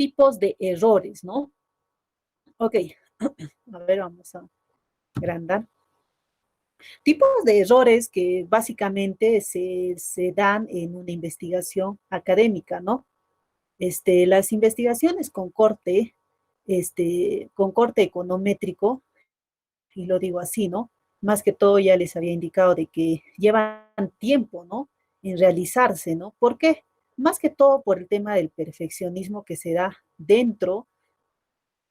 tipos de errores, ¿no? Ok, a ver, vamos a agrandar. Tipos de errores que básicamente se dan en una investigación académica, ¿no? Las investigaciones con corte econométrico, y lo digo así, ¿no? Más que todo ya les había indicado de que llevan tiempo, ¿no? En realizarse, ¿no? ¿Por qué? Más que todo por el tema del perfeccionismo que se da dentro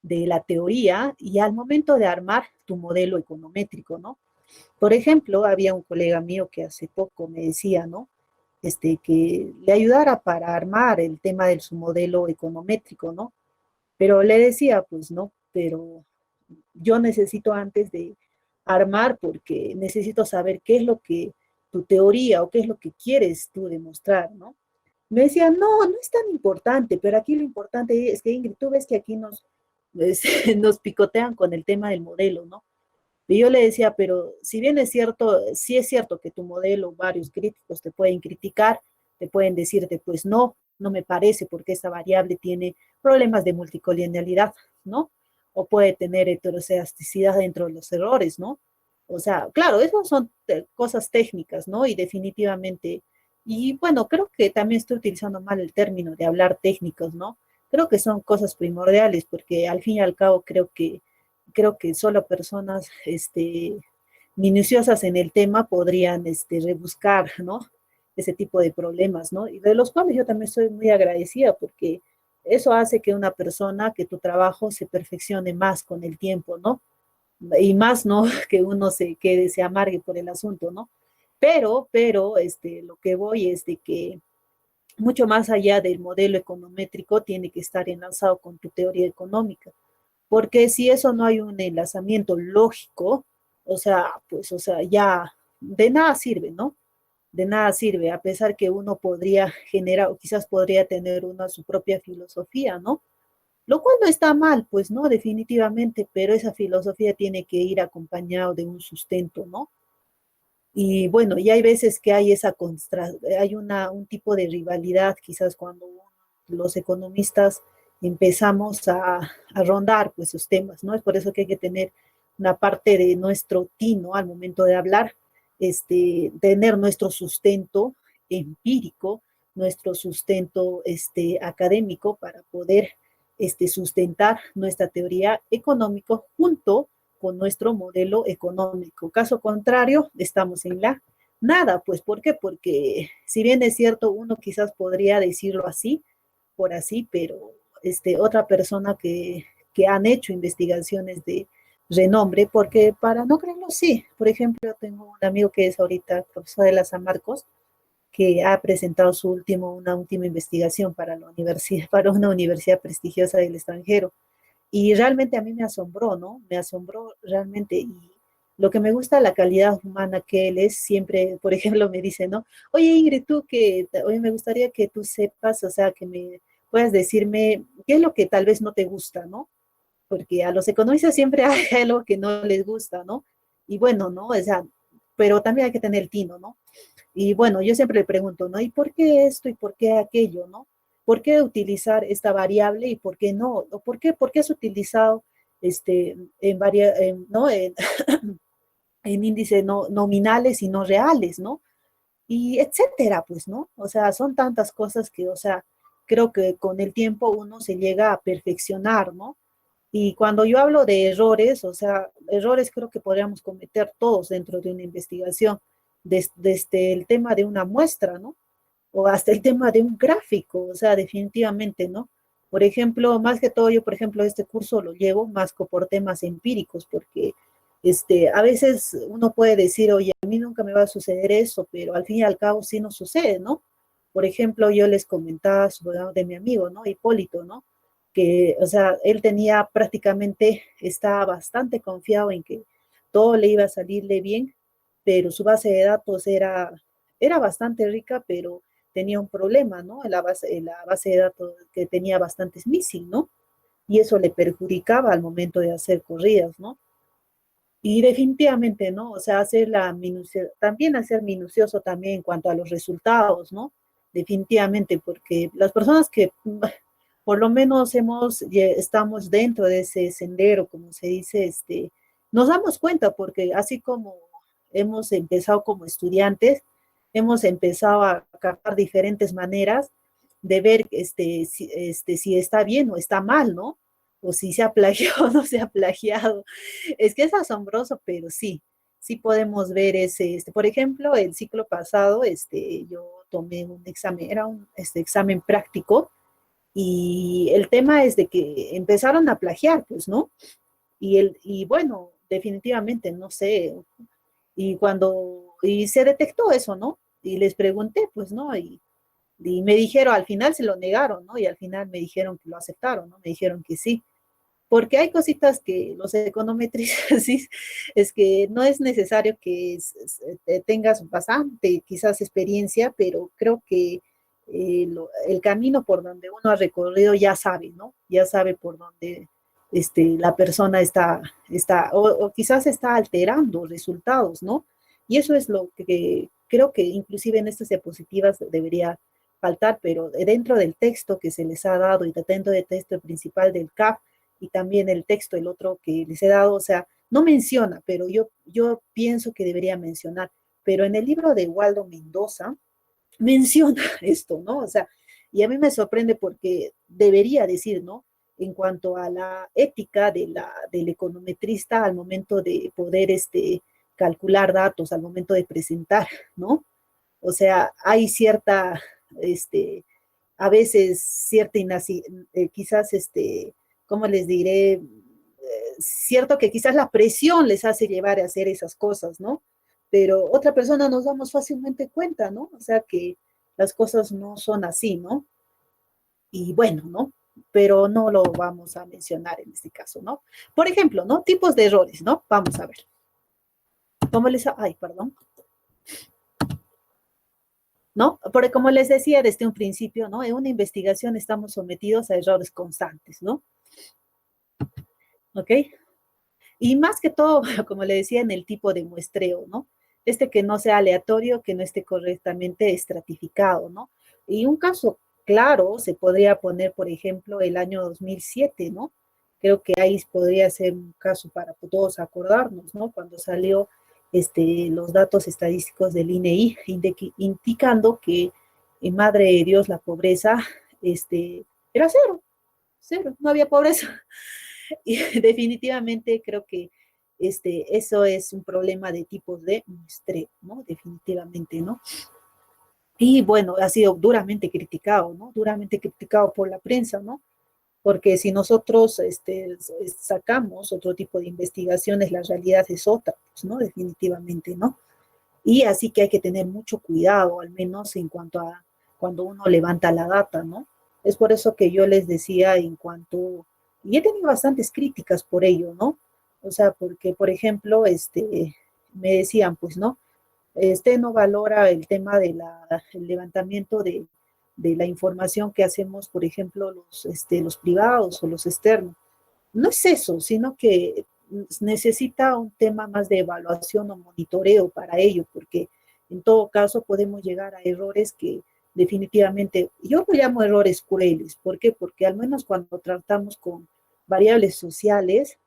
de la teoría y al momento de armar tu modelo econométrico, ¿no? Por ejemplo, había un colega mío que hace poco me decía, ¿no? Que le ayudara para armar el tema de su modelo econométrico, ¿no? Pero le decía, pues no, pero yo necesito antes de armar porque necesito saber qué es lo que tu teoría o qué es lo que quieres tú demostrar, ¿no? Me decía, no, no es tan importante, pero aquí lo importante es que Ingrid, tú ves que aquí nos picotean con el tema del modelo, ¿no? Y yo le decía, pero si bien es cierto, sí es cierto que tu modelo, varios críticos te pueden criticar, te pueden decirte, pues no, no me parece porque esta variable tiene problemas de multicolonialidad, ¿no? O puede tener heterocedasticidad dentro de los errores, ¿no? O sea, claro, esas son cosas técnicas, ¿no? Y definitivamente, y bueno, creo que también estoy utilizando mal el término de hablar técnicos, ¿no? Creo que son cosas primordiales porque al fin y al cabo creo que solo personas minuciosas en el tema podrían rebuscar, ¿no? Ese tipo de problemas, ¿no? Y de los cuales yo también estoy muy agradecida porque eso hace que una persona, que tu trabajo se perfeccione más con el tiempo, ¿no? Y más, ¿no? Que uno se quede, se amargue por el asunto, ¿no? Pero, lo que voy es de que mucho más allá del modelo econométrico tiene que estar enlazado con tu teoría económica porque si eso no hay un enlazamiento lógico, o sea, pues, o sea, ya de nada sirve, ¿no? De nada sirve, a pesar que uno podría generar, o quizás podría tener una su propia filosofía, ¿no? Lo cual no está mal, pues, ¿no? Definitivamente, pero esa filosofía tiene que ir acompañado de un sustento, ¿no? Y bueno, y hay veces que hay hay un tipo de rivalidad, quizás cuando los economistas empezamos a rondar pues sus temas, ¿no? Es por eso que hay que tener una parte de nuestro tino al momento de hablar, tener nuestro sustento empírico, nuestro sustento académico para poder sustentar nuestra teoría económica junto con nuestro modelo económico. Caso contrario, estamos en la nada, pues ¿por qué? Porque si bien es cierto, uno quizás podría decirlo así, por así, pero otra persona que han hecho investigaciones de renombre, porque para no creerlo, sí, por ejemplo, tengo un amigo que es ahorita profesor de la San Marcos, que ha presentado una última investigación para la universidad, para una universidad prestigiosa del extranjero. Y realmente a mí me asombró, ¿no? Me asombró realmente. Y lo que me gusta de la calidad humana que él es, siempre, por ejemplo, me dice, ¿no? Oye, Ingrid, oye, me gustaría que tú sepas, o sea, que me puedas decirme qué es lo que tal vez no te gusta, ¿no? Porque a los economistas siempre hay algo que no les gusta, ¿no? Y bueno, ¿no? O sea, pero también hay que tener el tino, ¿no? Y bueno, yo siempre le pregunto, ¿no? ¿Y por qué esto y por qué aquello, ¿no? ¿Por qué utilizar esta variable y por qué no? ¿O por qué has utilizado ¿no? En índices no, nominales y no reales, ¿no? Y etcétera, pues, ¿no? O sea, son tantas cosas que, o sea, creo que con el tiempo uno se llega a perfeccionar, ¿no? Y cuando yo hablo de errores, o sea, errores creo que podríamos cometer todos dentro de una investigación, desde el tema de una muestra, ¿no? O hasta el tema de un gráfico, o sea, definitivamente, ¿no? Por ejemplo, más que todo, yo, por ejemplo, este curso lo llevo más por temas empíricos, porque a veces uno puede decir, oye, a mí nunca me va a suceder eso, pero al fin y al cabo sí nos sucede, ¿no? Por ejemplo, yo les comentaba de mi amigo, ¿no? Hipólito, ¿no? Que, o sea, él tenía prácticamente, estaba bastante confiado en que todo le iba a salirle bien, pero su base de datos era bastante rica, pero tenía un problema, ¿no? En la base de datos que tenía bastantes missing, ¿no? Y eso le perjudicaba al momento de hacer corridas, ¿no? Y definitivamente, ¿no? O sea, también hacer minucioso también en cuanto a los resultados, ¿no? Definitivamente, porque las personas que por lo menos estamos dentro de ese sendero, como se dice, nos damos cuenta porque así como hemos empezado como estudiantes, hemos empezado a captar diferentes maneras de ver si está bien o está mal, ¿no? O si se ha plagiado o no se ha plagiado. Es que es asombroso, pero sí, sí podemos ver por ejemplo, el ciclo pasado, yo tomé un examen, era un examen práctico, y el tema es de que empezaron a plagiar, pues, ¿no? Y bueno, definitivamente, no sé, y se detectó eso, ¿no? Y les pregunté, pues, ¿no? Y me dijeron, al final se lo negaron, ¿no? Y al final me dijeron que lo aceptaron, ¿no? Me dijeron que sí. Porque hay cositas que los econometristas sí, es que no es necesario que tengas bastante, quizás, experiencia, pero creo que el camino por donde uno ha recorrido ya sabe, ¿no? Ya sabe por dónde la persona o quizás está alterando resultados, ¿no? Y eso es lo que creo que inclusive en estas diapositivas debería faltar, pero dentro del texto que se les ha dado y dentro del texto principal del CAF, y también el texto, el otro que les he dado, o sea, no menciona, pero yo pienso que debería mencionar. Pero en el libro de Waldo Mendoza menciona esto, ¿no? O sea, y a mí me sorprende porque debería decir, ¿no? En cuanto a la ética del econometrista al momento de poder calcular datos, al momento de presentar, ¿no? O sea, hay cierta, este, a veces cierta, quizás, ¿cómo les diré? Cierto que quizás la presión les hace llevar a hacer esas cosas, ¿no? Pero otra persona nos damos fácilmente cuenta, ¿no? O sea que las cosas no son así, ¿no? Y bueno, ¿no? Pero no lo vamos a mencionar en este caso, ¿no? Por ejemplo, ¿no? Tipos de errores, ¿no? Vamos a ver. Ay, perdón. ¿No? Porque como les decía desde un principio, ¿no? En una investigación estamos sometidos a errores constantes, ¿no? ¿Ok? Y más que todo, como le decía, en el tipo de muestreo, ¿no? Que no sea aleatorio, que no esté correctamente estratificado, ¿no? Y un caso claro se podría poner, por ejemplo, el año 2007, ¿no? Creo que ahí podría ser un caso para todos acordarnos, ¿no? Cuando salió los datos estadísticos del INEI indicando que en Madre de Dios la pobreza era cero, cero, no había pobreza. Y definitivamente creo que eso es un problema de tipos de muestreo, ¿no? Definitivamente, ¿no? Y bueno, ha sido duramente criticado, ¿no? Duramente criticado por la prensa, ¿no? Porque si nosotros sacamos otro tipo de investigaciones, la realidad es otra, pues, ¿no? Definitivamente, ¿no? Y así que hay que tener mucho cuidado, al menos en cuanto a cuando uno levanta la data, ¿no? Es por eso que yo les decía y he tenido bastantes críticas por ello, ¿no? O sea, porque, por ejemplo, me decían, pues, ¿no? No valora el tema el levantamiento de la información que hacemos, por ejemplo, los privados o los externos. No es eso, sino que necesita un tema más de evaluación o monitoreo para ello, porque en todo caso podemos llegar a errores que definitivamente, yo lo llamo errores crueles. ¿Por qué? Porque al menos cuando tratamos con variables sociales,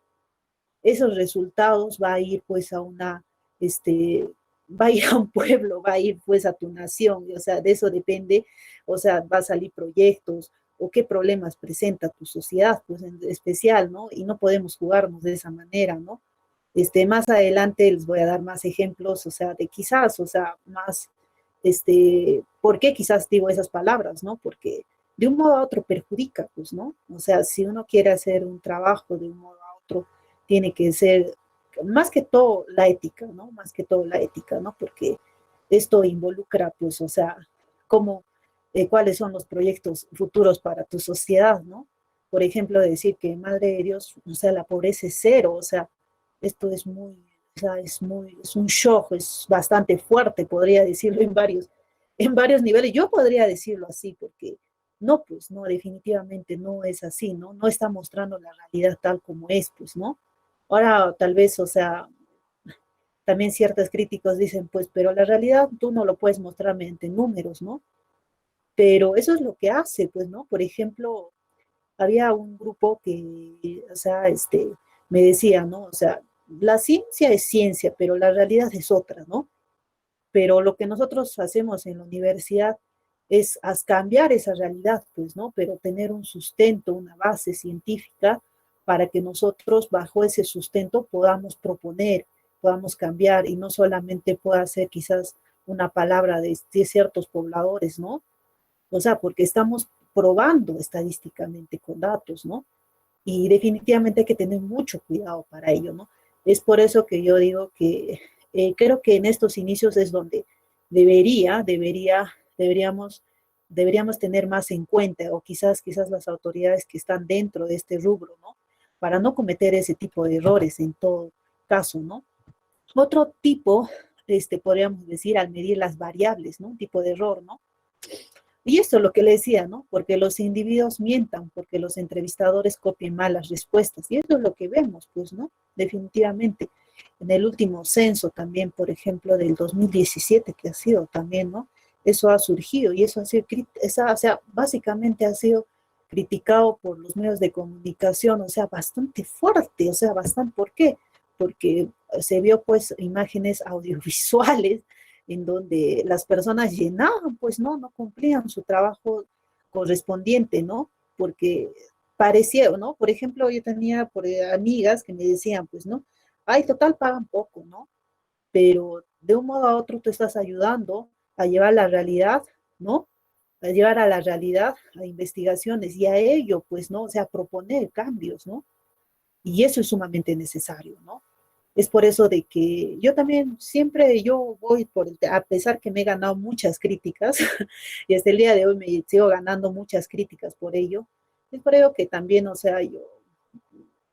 esos resultados va a ir pues va a ir a un pueblo, va a ir pues a tu nación, o sea, de eso depende, o sea, va a salir proyectos o qué problemas presenta tu sociedad, pues en especial, ¿no? Y no podemos jugarnos de esa manera, ¿no? Más adelante les voy a dar más ejemplos, o sea, de quizás, o sea, más, ¿por qué quizás digo esas palabras, ¿no? Porque de un modo a otro perjudica, pues, ¿no? O sea, si uno quiere hacer un trabajo de un modo a otro, tiene que ser más que todo la ética, ¿no? Más que todo la ética, ¿no? Porque esto involucra, pues, o sea, cómo, cuáles son los proyectos futuros para tu sociedad, ¿no? Por ejemplo, decir que Madre de Dios, o sea, la pobreza es cero, o sea, esto es muy, o sea, es un shock, es bastante fuerte, podría decirlo en varios niveles. Yo podría decirlo así, porque no, pues, no, definitivamente no es así, ¿no? No está mostrando la realidad tal como es, pues, ¿no? Ahora, tal vez, o sea, también ciertos críticos dicen, pues, pero la realidad tú no lo puedes mostrar mediante números, ¿no? Pero eso es lo que hace, pues, ¿no? Por ejemplo, había un grupo que, o sea, me decía, ¿no? O sea, la ciencia es ciencia, pero la realidad es otra, ¿no? Pero lo que nosotros hacemos en la universidad es cambiar esa realidad, pues, ¿no? Pero tener un sustento, una base científica para que nosotros bajo ese sustento podamos proponer, podamos cambiar y no solamente pueda ser quizás una palabra de ciertos pobladores, ¿no? O sea, porque estamos probando estadísticamente con datos, ¿no? Y definitivamente hay que tener mucho cuidado para ello, ¿no? Es por eso que yo digo que creo que en estos inicios es donde deberíamos, deberíamos tener más en cuenta, o quizás las autoridades que están dentro de este rubro, ¿no? Para no cometer ese tipo de errores en todo caso, ¿no? Otro tipo, podríamos decir, al medir las variables, ¿no? Un tipo de error, ¿no? Y esto es lo que le decía, ¿no? Porque los individuos mientan, porque los entrevistadores copien mal las respuestas. Y eso es lo que vemos, pues, ¿no? Definitivamente. En el último censo también, por ejemplo, del 2017, que ha sido también, ¿no? Eso ha surgido y eso ha sido, o sea, básicamente ha sido criticado por los medios de comunicación, o sea, bastante fuerte, o sea, bastante, ¿por qué? Porque se vio pues imágenes audiovisuales en donde las personas llenaban, pues no cumplían su trabajo correspondiente, ¿no? Porque parecía, ¿no? Por ejemplo, yo tenía amigas que me decían, pues, ¿no? Ay, total, pagan poco, ¿no? Pero de un modo a otro tú estás ayudando a llevar la realidad, ¿no? A llevar a la realidad, a investigaciones y a ello, pues, ¿no? O sea, proponer cambios, ¿no? Y eso es sumamente necesario, ¿no? Es por eso de que yo también siempre yo voy a pesar que me he ganado muchas críticas y hasta el día de hoy me sigo ganando muchas críticas por ello, es por ello que también, o sea, yo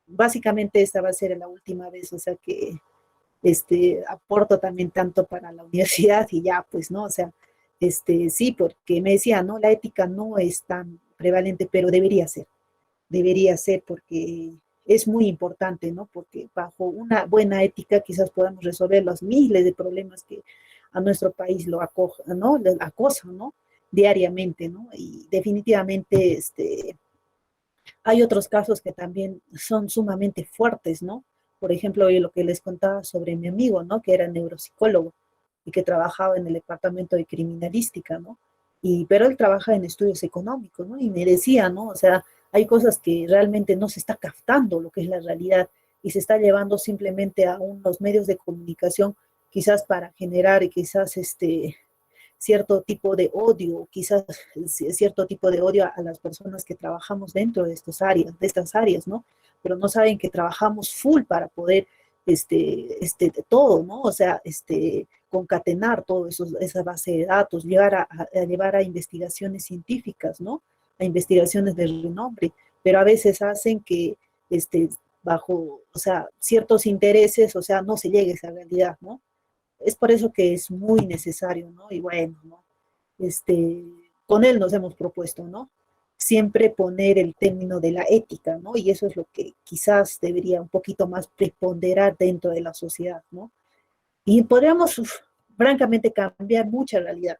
básicamente esta va a ser la última vez, o sea, que aporto también tanto para la universidad y ya, pues, ¿no? O sea, sí, porque me decía, no, la ética no es tan prevalente, pero debería ser porque es muy importante, ¿no? Porque bajo una buena ética quizás podamos resolver los miles de problemas que a nuestro país lo acoja, ¿no? Le acosan, ¿no? Diariamente, ¿no? Y definitivamente hay otros casos que también son sumamente fuertes, ¿no? Por ejemplo, lo que les contaba sobre mi amigo, ¿no? Que era neuropsicólogo y que trabajaba en el departamento de criminalística, ¿no? Pero él trabaja en estudios económicos, ¿no? Y me decía, ¿no? O sea, hay cosas que realmente no se está captando lo que es la realidad y se está llevando simplemente a unos medios de comunicación quizás para generar quizás cierto tipo de odio, quizás cierto tipo de odio a las personas que trabajamos dentro de estas áreas, ¿no? Pero no saben que trabajamos full para poder, todo, ¿no? O sea, concatenar todo eso, esa base de datos, llevar a investigaciones científicas, ¿no? A investigaciones de renombre, pero a veces hacen que, bajo, o sea, ciertos intereses, o sea, no se llegue a esa realidad, ¿no? Es por eso que es muy necesario, ¿no? Y bueno, ¿no? Este, con él nos hemos propuesto, ¿no? Siempre poner el término de la ética, ¿no? Y eso es lo que quizás debería un poquito más preponderar dentro de la sociedad, ¿no? Y podríamos, francamente, cambiar mucha realidad,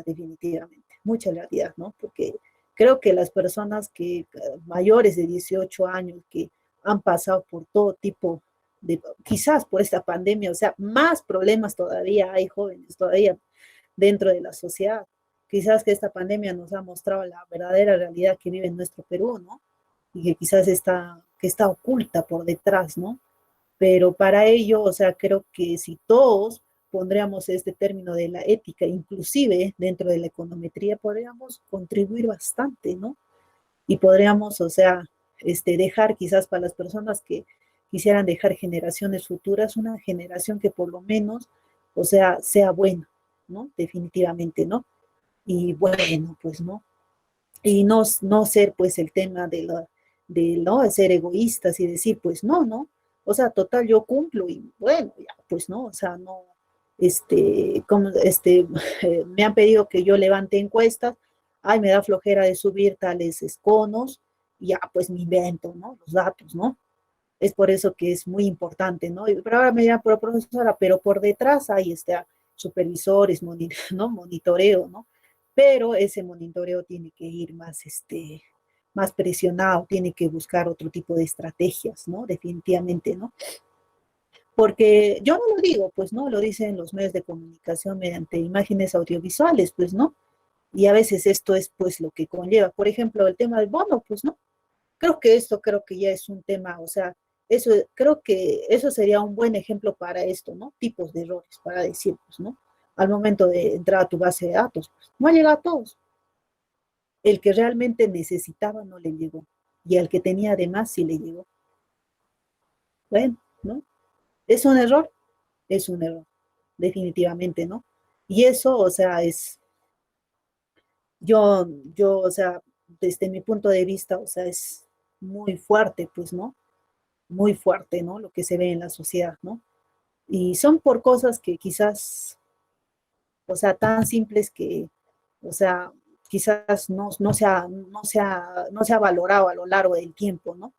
definitivamente, mucha realidad, ¿no? Porque creo que las personas que mayores de 18 años que han pasado por todo tipo de, quizás por esta pandemia, o sea, más problemas todavía hay jóvenes todavía dentro de la sociedad. Quizás que esta pandemia nos ha mostrado la verdadera realidad que vive en nuestro Perú, ¿no? Y que quizás que está oculta por detrás, ¿no? Pero para ello, o sea, creo que si todos pondríamos este término de la ética, inclusive dentro de la econometría, podríamos contribuir bastante, ¿no? Y podríamos, o sea, dejar quizás para las personas que quisieran dejar generaciones futuras, una generación que por lo menos, o sea buena, ¿no? Definitivamente, ¿no? Y bueno, pues, ¿no? Y no ser pues el tema ¿no? De ser egoístas y decir, pues no, o sea, total, yo cumplo y bueno, ya, pues no, o sea, no, como, me han pedido que yo levante encuestas, ay, me da flojera de subir tales conos, y ya, pues me invento, ¿no? Los datos, ¿no? Es por eso que es muy importante, ¿no? Pero ahora me dirán, pero profesora, pero por detrás hay supervisores, ¿no? Monitoreo, ¿no? Pero ese monitoreo tiene que ir más, más presionado, tiene que buscar otro tipo de estrategias, ¿no? Definitivamente, ¿no? Porque yo no lo digo, pues, ¿no? Lo dicen los medios de comunicación mediante imágenes audiovisuales, pues, ¿no? Y a veces esto es, pues, lo que conlleva. Por ejemplo, el tema del bono, pues, ¿no? Creo que ya es un tema, o sea, eso, creo que eso sería un buen ejemplo para esto, ¿no? Tipos de errores, para decir, pues, ¿no? Al momento de entrar a tu base de datos, pues, no ha llegado a todos. El que realmente necesitaba no le llegó. Y al que tenía además sí le llegó. Bueno, ¿no? ¿Es un error? Es un error, definitivamente, ¿no? Y eso, o sea, o sea, desde mi punto de vista, o sea, es muy fuerte, pues, ¿no? Muy fuerte, ¿no? Lo que se ve en la sociedad, ¿no? Y son por cosas que quizás, o sea, tan simples que, o sea, quizás no se ha valorado a lo largo del tiempo, ¿no?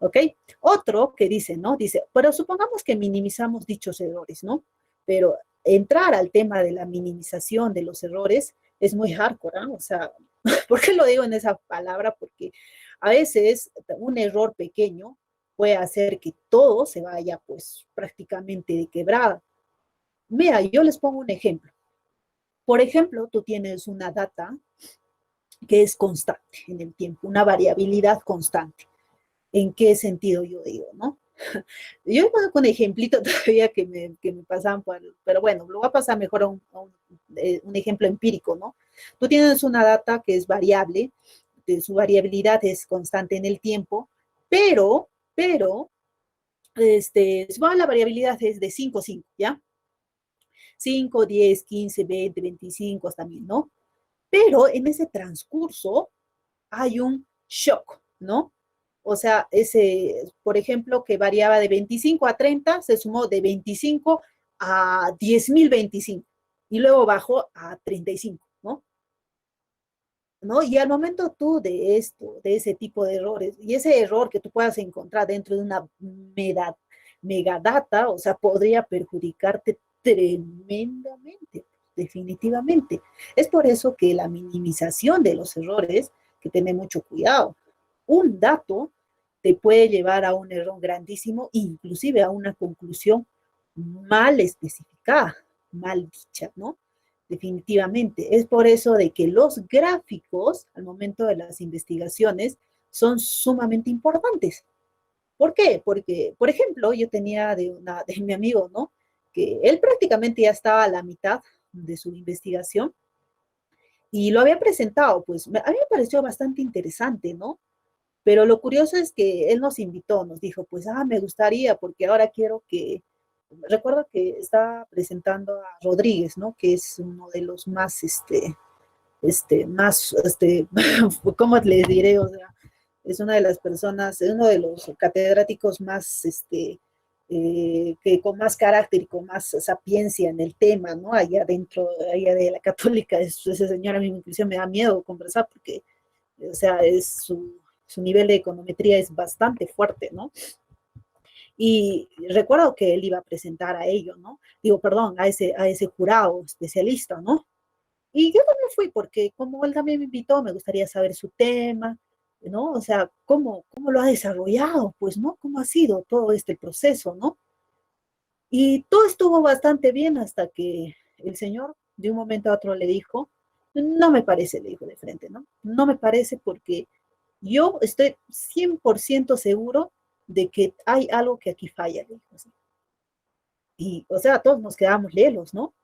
¿Ok? Otro que dice, ¿no? Dice, pero supongamos que minimizamos dichos errores, ¿no? Pero entrar al tema de la minimización de los errores es muy hardcore, ¿no? O sea, ¿por qué lo digo en esa palabra? Porque a veces un error pequeño puede hacer que todo se vaya, pues, prácticamente de quebrada. Mira, yo les pongo un ejemplo. Por ejemplo, tú tienes una data que es constante en el tiempo, una variabilidad constante. ¿En qué sentido yo digo, no? Yo pongo un ejemplito todavía que me pasaban por, pero bueno, lo voy a pasar mejor un ejemplo empírico, ¿no? Tú tienes una data que es variable, su variabilidad es constante en el tiempo, pero, bueno, la variabilidad es de 5 5, ¿ya? 5 10 15 20 25 hasta 1000, ¿no? Pero en ese transcurso hay un shock, ¿no? O sea, por ejemplo, que variaba de 25 a 30, se sumó de 25 a 10.025 y luego bajó a 35, ¿no? ¿No? Y al momento tú de esto, de ese tipo de errores, y ese error que tú puedas encontrar dentro de una megadata, o sea, podría perjudicarte tremendamente, definitivamente. Es por eso que la minimización de los errores, que tener mucho cuidado. Un dato te puede llevar a un error grandísimo, inclusive a una conclusión mal especificada, mal dicha, ¿no? Definitivamente. Es por eso de que los gráficos al momento de las investigaciones son sumamente importantes. ¿Por qué? Porque, por ejemplo, yo tenía de mi amigo, ¿no? Que él prácticamente ya estaba a la mitad de su investigación y lo había presentado, pues a mí me pareció bastante interesante, ¿no? Pero lo curioso es que él nos invitó, nos dijo, pues, me gustaría, porque ahora quiero que, recuerdo que estaba presentando a Rodríguez, ¿no? Que es uno de los más, más, ¿cómo les diré? O sea, es una de las personas, es uno de los catedráticos más, que con más carácter y con más sapiencia en el tema, ¿no? Allá dentro, allá de la católica, ese señor a mí incluso me da miedo conversar porque, o sea, su nivel de econometría es bastante fuerte, ¿no? Y recuerdo que él iba a presentar a ellos, ¿no? Digo, perdón, a ese jurado especialista, ¿no? Y yo también fui porque como él también me invitó, me gustaría saber su tema, ¿no? O sea, cómo lo ha desarrollado, pues, ¿no? ¿Cómo ha sido todo este proceso, ¿no? Y todo estuvo bastante bien hasta que el señor de un momento a otro le dijo, no me parece, le dijo de frente, ¿no? No me parece porque yo estoy 100% seguro de que hay algo que aquí falla, le dijo así. Y, o sea, todos nos quedamos lelos, ¿no?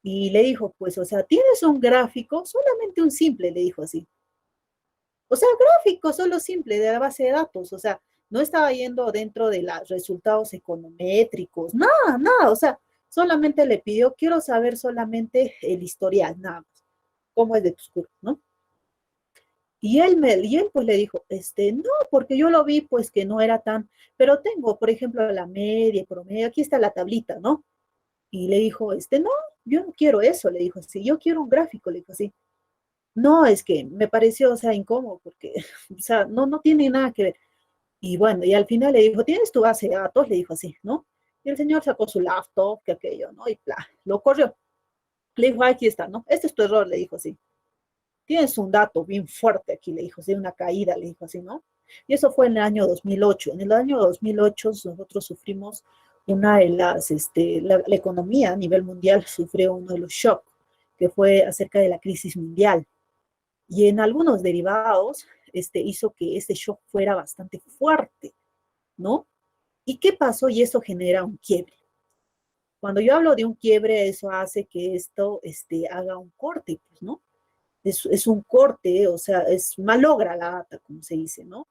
Y le dijo, pues, o sea, tienes un gráfico, solamente un simple, le dijo así. O sea, gráfico, solo simple, de la base de datos, o sea, no estaba yendo dentro de los resultados econométricos, nada, nada, o sea, solamente le pidió, quiero saber solamente el historial, nada más, cómo es de tus curvas, ¿no? Y él pues le dijo, no, porque yo lo vi pues que no era tan, pero tengo, por ejemplo, la media, promedio, aquí está la tablita, ¿no? Y le dijo, no, yo no quiero eso, le dijo así, yo quiero un gráfico, le dijo así. No, es que me pareció, o sea, incómodo, porque, o sea, no tiene nada que ver. Y bueno, y al final le dijo, ¿tienes tu base de datos? Le dijo así, ¿no? Y el señor sacó su laptop, que aquello, ¿no? Y bla, lo corrió. Le dijo, aquí está, ¿no? Este es tu error, le dijo así. tienes un dato bien fuerte aquí, le dijo, de una caída, le dijo así, ¿no? Y eso fue en el año 2008. En el año 2008 nosotros sufrimos una de las, la economía a nivel mundial sufrió uno de los shocks, que fue acerca de la crisis mundial. Y en algunos derivados, hizo que este shock fuera bastante fuerte, ¿no? ¿Y qué pasó? Y eso genera un quiebre. Cuando yo hablo de un quiebre, eso hace que esto haga un corte, pues, ¿no? Es un corte, o sea, malogra la data, como se dice, ¿no?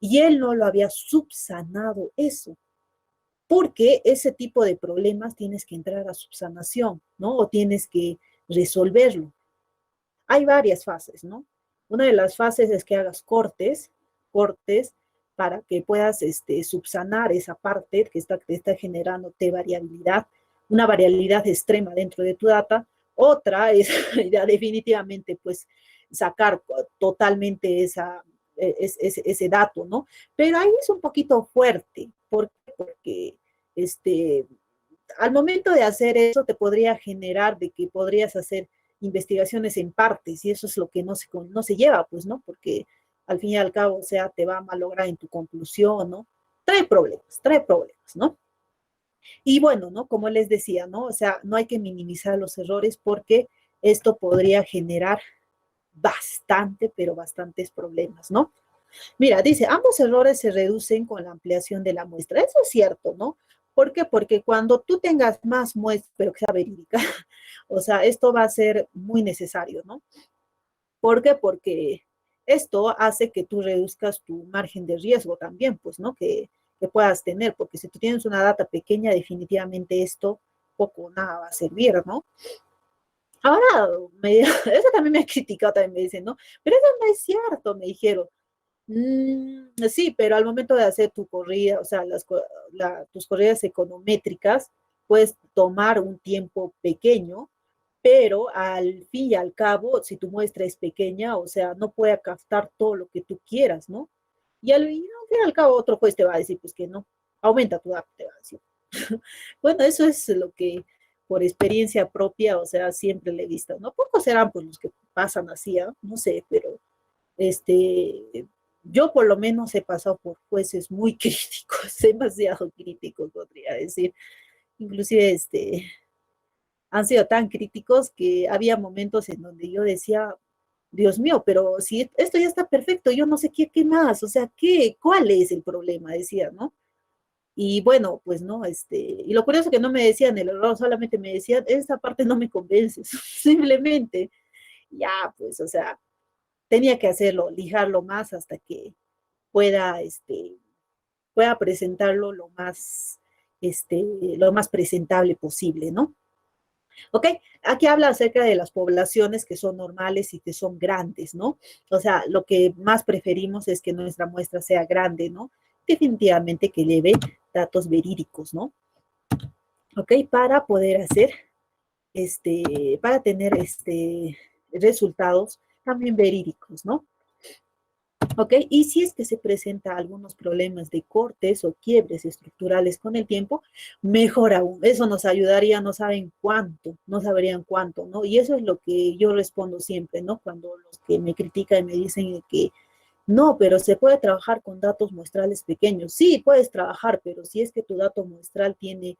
Y él no lo había subsanado eso, porque ese tipo de problemas tienes que entrar a subsanación, ¿no? O tienes que resolverlo. Hay varias fases, ¿no? Una de las fases es que hagas cortes para que puedas subsanar esa parte que te está generando variabilidad, una variabilidad extrema dentro de tu data. Otra es ya definitivamente pues sacar totalmente ese dato, ¿no? Pero ahí es un poquito fuerte, porque al momento de hacer eso te podría generar de que podrías hacer investigaciones en partes y eso es lo que no se lleva, pues, ¿no? Porque al fin y al cabo, o sea, te va a malograr en tu conclusión, ¿no? Trae problemas, ¿no? Y bueno, ¿no? Como les decía, ¿no? O sea, no hay que minimizar los errores porque esto podría generar bastante, pero bastantes problemas, ¿no? Mira, dice, ambos errores se reducen con la ampliación de la muestra. Eso es cierto, ¿no? ¿Por qué? Porque cuando tú tengas más muestras, pero que sea verídica, o sea, esto va a ser muy necesario, ¿no? ¿Por qué? Porque esto hace que tú reduzcas tu margen de riesgo también, pues, ¿no? Que puedas tener, porque si tú tienes una data pequeña, definitivamente esto poco o nada va a servir, ¿no? Ahora, eso también me ha criticado, también me dicen, ¿no? Pero eso no es cierto, me dijeron. Sí, pero al momento de hacer tu corrida, o sea, tus corridas econométricas, puedes tomar un tiempo pequeño, pero al fin y al cabo, si tu muestra es pequeña, o sea, no puede captar todo lo que tú quieras, ¿no? Y al fin y al cabo otro juez te va a decir, pues que no, aumenta tu dato, te va a decir. Bueno, eso es lo que por experiencia propia, o sea, siempre le he visto, ¿no? Pocos serán pues los que pasan así, ¿eh? No sé, pero yo por lo menos he pasado por jueces muy críticos, demasiado críticos, podría decir. Inclusive, han sido tan críticos que había momentos en donde yo decía, Dios mío, pero si esto ya está perfecto, yo no sé qué más, o sea, cuál es el problema, decía, ¿no? Y bueno, pues no, y lo curioso es que no me decían el error, solamente me decían, esa parte no me convence, simplemente, ya, pues, o sea, tenía que hacerlo, lijarlo más hasta que pueda, pueda presentarlo lo más presentable posible, ¿no? ¿Ok? Aquí habla acerca de las poblaciones que son normales y que son grandes, ¿no? O sea, lo que más preferimos es que nuestra muestra sea grande, ¿no? Definitivamente que lleve datos verídicos, ¿no? ¿Ok? Para poder hacer, para tener, resultados también verídicos, ¿no? ¿Ok? Y si es que se presenta algunos problemas de cortes o quiebres estructurales con el tiempo, mejor aún. Eso nos ayudaría, no saben cuánto, no sabrían cuánto, ¿no? Y eso es lo que yo respondo siempre, ¿no? Cuando los que me critican me dicen que no, pero se puede trabajar con datos muestrales pequeños. Sí, puedes trabajar, pero si es que tu dato muestral tiene,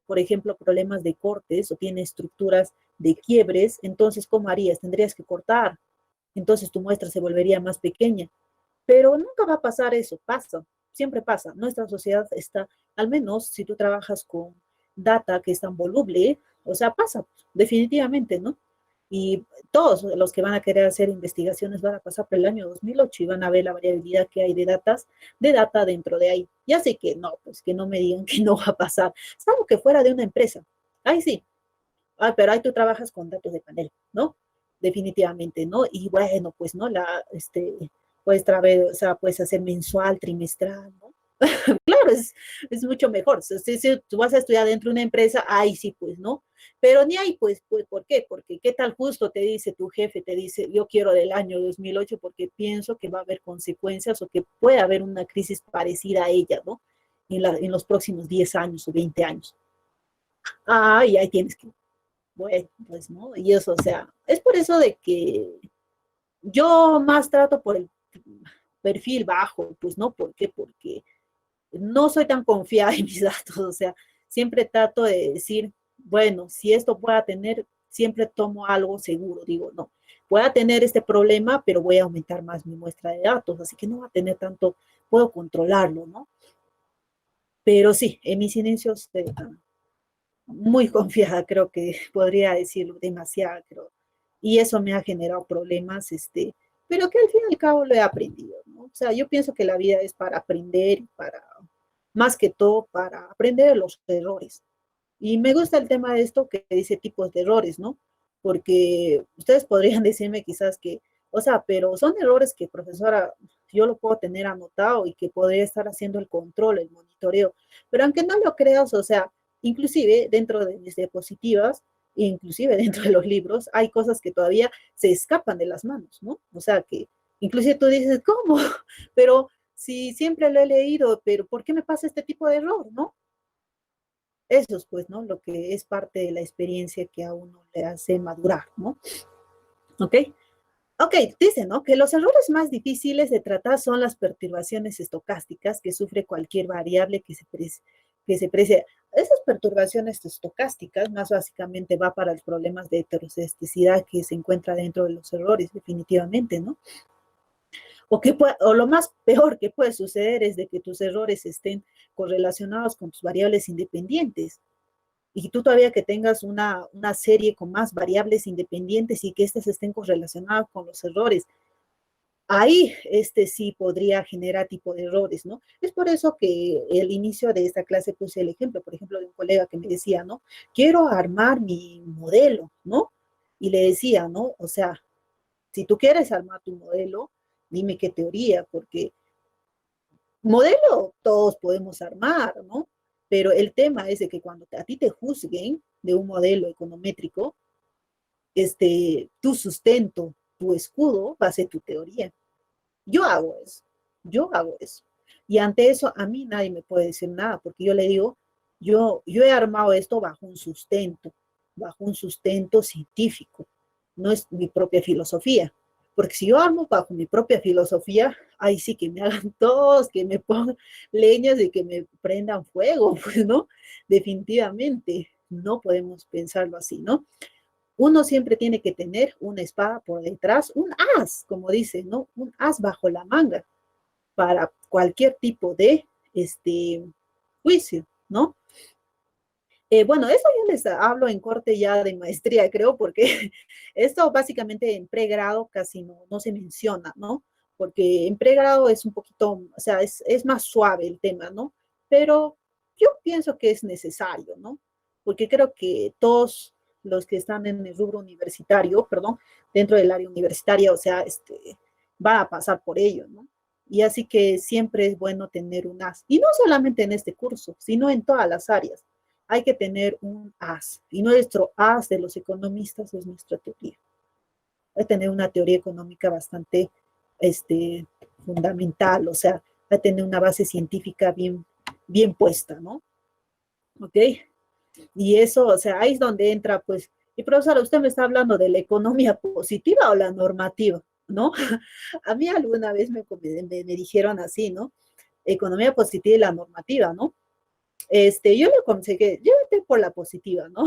por ejemplo, problemas de cortes o tiene estructuras de quiebres, entonces, ¿cómo harías? Tendrías que cortar, entonces tu muestra se volvería más pequeña. Pero nunca va a pasar eso, pasa, siempre pasa. Nuestra sociedad está, al menos si tú trabajas con data que es tan voluble, o sea, pasa, definitivamente, ¿no? Y todos los que van a querer hacer investigaciones van a pasar por el año 2008 y van a ver la variabilidad que hay de data dentro de ahí. Ya sé que no, pues que no me digan que no va a pasar, salvo que fuera de una empresa. Ahí sí, pero ahí tú trabajas con datos de panel, ¿no? Definitivamente, ¿no? Y bueno, pues, ¿no? Puedes, o sea, puedes hacer mensual, trimestral, ¿no? Claro, es mucho mejor. Si tú vas a estudiar dentro de una empresa, ahí sí, pues, ¿no? Pero ni ahí, pues, ¿por qué? Porque qué tal justo te dice tu jefe, te dice, yo quiero del año 2008 porque pienso que va a haber consecuencias o que puede haber una crisis parecida a ella, ¿no? En los próximos 10 años o 20 años. Ah, y ahí tienes que bueno, pues no, y eso, o sea, es por eso de que Yo más trato por el perfil bajo, pues, ¿no? ¿Por qué? Porque no soy tan confiada en mis datos, o sea, siempre trato de decir, bueno, si esto pueda tener, siempre tomo algo seguro, digo, no, pueda tener este problema, pero voy a aumentar más mi muestra de datos, así que no va a tener tanto, puedo controlarlo, ¿no? Pero sí, en mis inicios, muy confiada, creo que podría decirlo, demasiado, creo. Y eso me ha generado problemas, pero que al fin y al cabo lo he aprendido, ¿no? O sea, yo pienso que la vida es para aprender, para, más que todo, para aprender de los errores. Y me gusta el tema de esto que dice tipos de errores, ¿no? Porque ustedes podrían decirme quizás que, o sea, pero son errores que, profesora, yo lo puedo tener anotado y que podría estar haciendo el control, el monitoreo. Pero aunque no lo creas, o sea, inclusive dentro de mis diapositivas, inclusive dentro de los libros, hay cosas que todavía se escapan de las manos, ¿no? O sea, que inclusive tú dices, ¿cómo? Pero si siempre lo he leído, pero ¿por qué me pasa este tipo de error, no? Eso es, pues, ¿no? Lo que es parte de la experiencia que a uno le hace madurar, ¿no? ¿Ok? Ok, dice, ¿no? Que los errores más difíciles de tratar son las perturbaciones estocásticas que sufre cualquier variable que se precie. Esas perturbaciones estocásticas más básicamente va para los problemas de heteroscedesticidad que se encuentra dentro de los errores, definitivamente, ¿no? O lo más peor que puede suceder es de que tus errores estén correlacionados con tus variables independientes y tú todavía que tengas una serie con más variables independientes y que éstas estén correlacionadas con los errores, ahí sí podría generar tipo de errores, ¿no? Es por eso que el inicio de esta clase puse el ejemplo, por ejemplo, de un colega que me decía, ¿no? Quiero armar mi modelo, ¿no? Y le decía, ¿no? O sea, si tú quieres armar tu modelo, dime qué teoría, porque modelo todos podemos armar, ¿no? Pero el tema es de que cuando a ti te juzguen de un modelo econométrico, tu sustento, tu escudo va a ser tu teoría. Yo hago eso, yo hago eso. Y ante eso a mí nadie me puede decir nada, porque yo le digo, yo he armado esto bajo un sustento científico, no es mi propia filosofía. Porque si yo armo bajo mi propia filosofía, ahí sí que me hagan todos, que me pongan leñas y que me prendan fuego, pues no, definitivamente no podemos pensarlo así, ¿no? Uno siempre tiene que tener una espada por detrás, un as, como dice, ¿no? Un as bajo la manga para cualquier tipo de juicio, ¿no? Bueno, eso yo les hablo en corte ya de maestría, creo, porque esto básicamente en pregrado casi no se menciona, ¿no? Porque en pregrado es un poquito, o sea, es más suave el tema, ¿no? Pero yo pienso que es necesario, ¿no? Porque creo que todos los que están en el rubro universitario, perdón, dentro del área universitaria, o sea, van a pasar por ello, ¿no? Y así que siempre es bueno tener un as. Y no solamente en este curso, sino en todas las áreas hay que tener un as. Y nuestro as de los economistas es nuestra teoría. Hay que tener una teoría económica bastante fundamental, o sea, hay que tener una base científica bien puesta, ¿no? ¿Ok? Y eso, o sea, ahí es donde entra, pues, y profesora, usted me está hablando de la economía positiva o la normativa, ¿no? A mí alguna vez me dijeron así, ¿no? Economía positiva y la normativa, ¿no? Yo le aconsejé, llévate por la positiva, ¿no?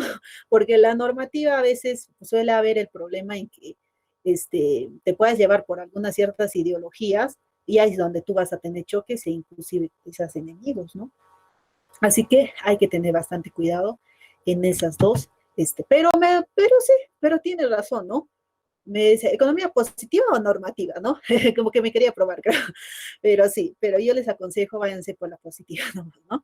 Porque la normativa a veces suele haber el problema en que te puedes llevar por algunas ciertas ideologías y ahí es donde tú vas a tener choques e inclusive quizás enemigos, ¿no? Así que hay que tener bastante cuidado en esas dos, pero sí, pero tiene razón, ¿no? Me dice, ¿economía positiva o normativa, no? Como que me quería probar, creo. Pero sí, pero yo les aconsejo, váyanse por la positiva, ¿no?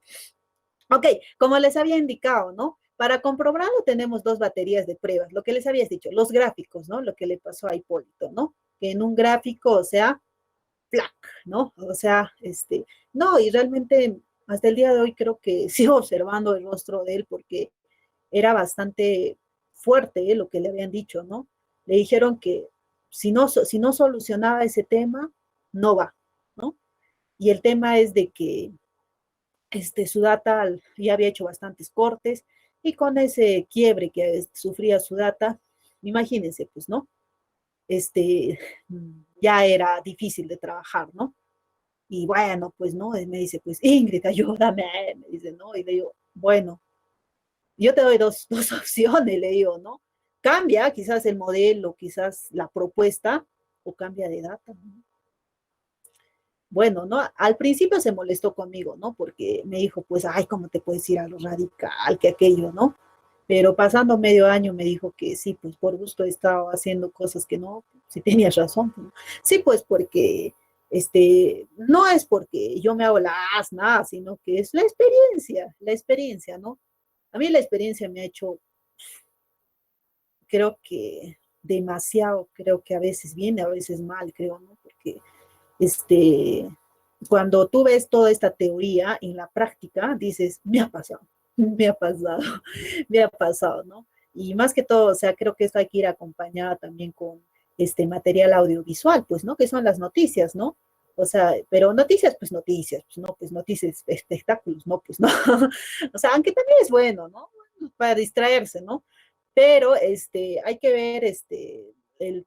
Ok, como les había indicado, ¿no? Para comprobarlo tenemos dos baterías de pruebas, lo que les habías dicho, los gráficos, ¿no? Lo que le pasó a Hipólito, ¿no? Que en un gráfico, o sea, plac, ¿no? O sea, no, y realmente hasta el día de hoy creo que sigo observando el rostro de él porque era bastante fuerte lo que le habían dicho, ¿no? Le dijeron que si no solucionaba ese tema, no va, ¿no? Y el tema es de que Sudata ya había hecho bastantes cortes y con ese quiebre que sufría Sudata, imagínense, pues, ¿no? este, ya era difícil de trabajar, ¿no? Y bueno, pues, ¿no? Y me dice, pues, Ingrid, ayúdame, me dice, ¿no? Y le digo, bueno, yo te doy dos opciones, le digo, ¿no? Cambia quizás el modelo, quizás la propuesta, o cambia de data, ¿no? Bueno, ¿no? Al principio se molestó conmigo, ¿no? Porque me dijo, pues, ay, ¿cómo te puedes ir a lo radical, que aquello, ¿no? Pero pasando medio año me dijo que sí, pues por gusto he estado haciendo cosas que no, sí tenías razón, ¿no? Sí, pues porque, no es porque yo me hago la asna, sino que es la experiencia, ¿no? A mí la experiencia me ha hecho, creo que demasiado, creo que a veces bien, a veces mal, creo, ¿no? Porque este, cuando tú ves toda esta teoría en la práctica, dices, me ha pasado, me ha pasado, me ha pasado, ¿no? Y más que todo, o sea, creo que esto hay que ir acompañada también con este material audiovisual, pues, ¿no? Que son las noticias, ¿no? O sea, pero noticias, pues no, pues noticias, espectáculos, no, pues no. O sea, aunque también es bueno, ¿no? Para distraerse, ¿no? Pero hay que ver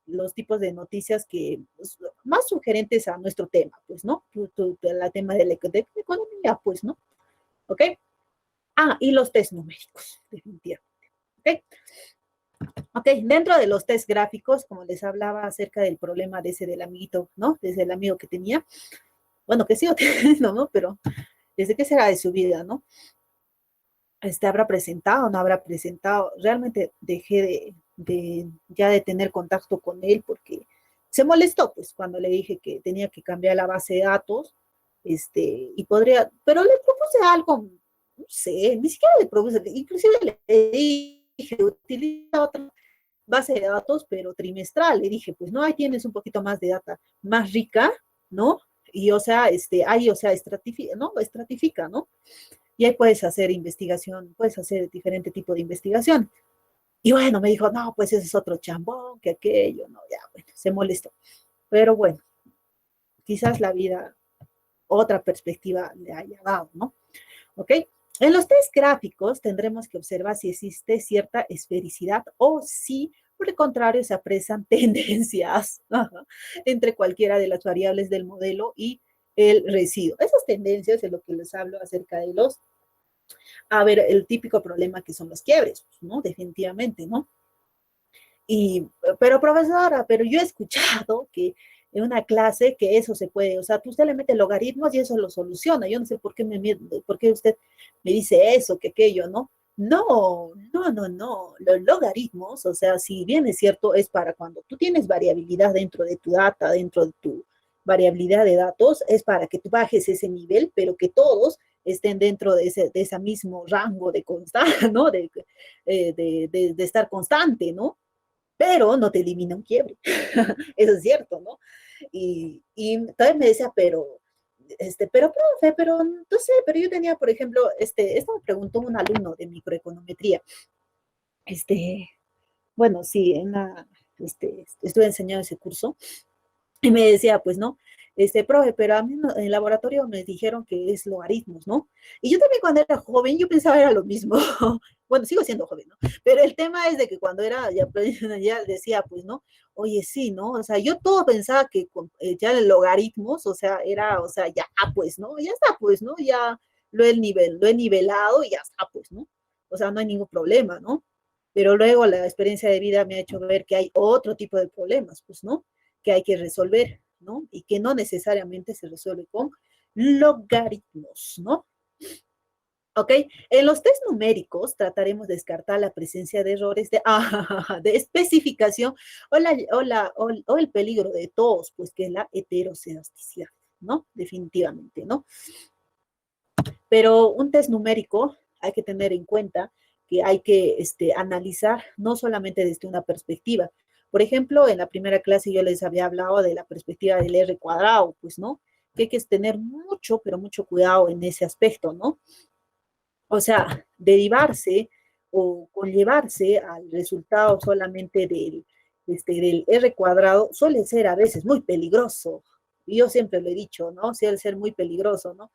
los tipos de noticias que pues, más sugerentes a nuestro tema, pues, ¿no? La tema de economía, pues, ¿no? ¿Ok? Ah, y los test numéricos, definitivamente. ¿Ok? Ok, dentro de los test gráficos, como les hablaba acerca del problema de ese del amiguito, ¿no? Desde el amigo que tenía, bueno, que sigo teniendo, ¿no? Pero desde qué será de su vida, ¿no? Habrá presentado, no habrá presentado. Realmente dejé ya de tener contacto con él porque se molestó, pues, cuando le dije que tenía que cambiar la base de datos, y podría, pero le propuse algo, no sé, ni siquiera le propuse, inclusive le dije, utiliza otra base de datos, pero trimestral. Le dije, pues, no, ahí tienes un poquito más de data más rica, ¿no? Y, o sea, ahí, o sea, estratifica, ¿no? Y ahí puedes hacer investigación, puedes hacer diferente tipo de investigación. Y bueno, me dijo, no, pues ese es otro chambón, que aquello, no, ya, bueno, se molestó. Pero bueno, quizás la vida, otra perspectiva le haya dado, ¿no? ¿Ok? En los test gráficos tendremos que observar si existe cierta esfericidad o si, por el contrario, se apresan tendencias entre cualquiera de las variables del modelo y el residuo. Esas tendencias es lo que les hablo acerca de los a ver el típico problema que son los quiebres, ¿no? Definitivamente, ¿no? Y, pero profesora, pero yo he escuchado que en una clase que eso se puede, o sea, usted le mete logaritmos y eso lo soluciona. Yo no sé por qué usted me dice eso, que aquello, ¿no? No, no, no, no. Los logaritmos, o sea, si bien es cierto, es para cuando tú tienes variabilidad dentro de tu data, dentro de tu variabilidad de datos, es para que tú bajes ese nivel, pero que todos estén dentro de ese mismo rango de constante, ¿no? De estar constante, ¿no? Pero no te elimina un quiebre. Eso es cierto, ¿no? Y todavía me decía, pero, profe, pero, no sé, pero yo tenía, por ejemplo, esto me preguntó un alumno de microeconometría, este, bueno, sí, estuve enseñando ese curso, y me decía, pues, ¿no? Profe, pero a mí en el laboratorio me dijeron que es logaritmos, ¿no? Y yo también cuando era joven, yo pensaba era lo mismo. Bueno, sigo siendo joven, ¿no? Pero el tema es de que cuando era, ya, ya decía, pues, ¿no? Oye, sí, ¿no? O sea, yo todo pensaba que ya el logaritmos, o sea, era, o sea, ya, pues, ¿no? Ya está, pues, ¿no? Ya lo he nivelado y ya está, pues, ¿no? O sea, no hay ningún problema, ¿no? Pero luego la experiencia de vida me ha hecho ver que hay otro tipo de problemas, pues, ¿no? Que hay que resolver, ¿no? Y que no necesariamente se resuelve con logaritmos, ¿no? ¿Ok? En los test numéricos trataremos de descartar la presencia de errores de especificación o el peligro de todos, pues que es la heterocedasticidad, ¿no? Definitivamente, ¿no? Pero un test numérico hay que tener en cuenta que hay que analizar no solamente desde una perspectiva. Por ejemplo, en la primera clase yo les había hablado de la perspectiva del R cuadrado, pues, ¿no? Que hay que tener mucho, pero mucho cuidado en ese aspecto, ¿no? O sea, derivarse o conllevarse al resultado solamente del R cuadrado suele ser a veces muy peligroso. Y yo siempre lo he dicho, ¿no? Suele ser muy peligroso, ¿no?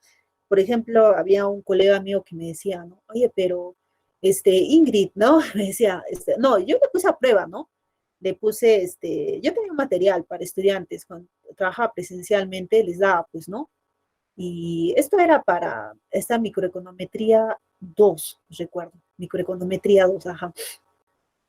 Por ejemplo, había un colega mío que me decía, ¿no? Oye, pero, Ingrid, ¿no? Me decía, no, yo le puse a prueba, ¿no? le puse, yo tenía un material para estudiantes, cuando trabajaba presencialmente, les daba, pues, ¿no? Y esto era para esta microeconometría 2 recuerdo, microeconometría 2 ajá.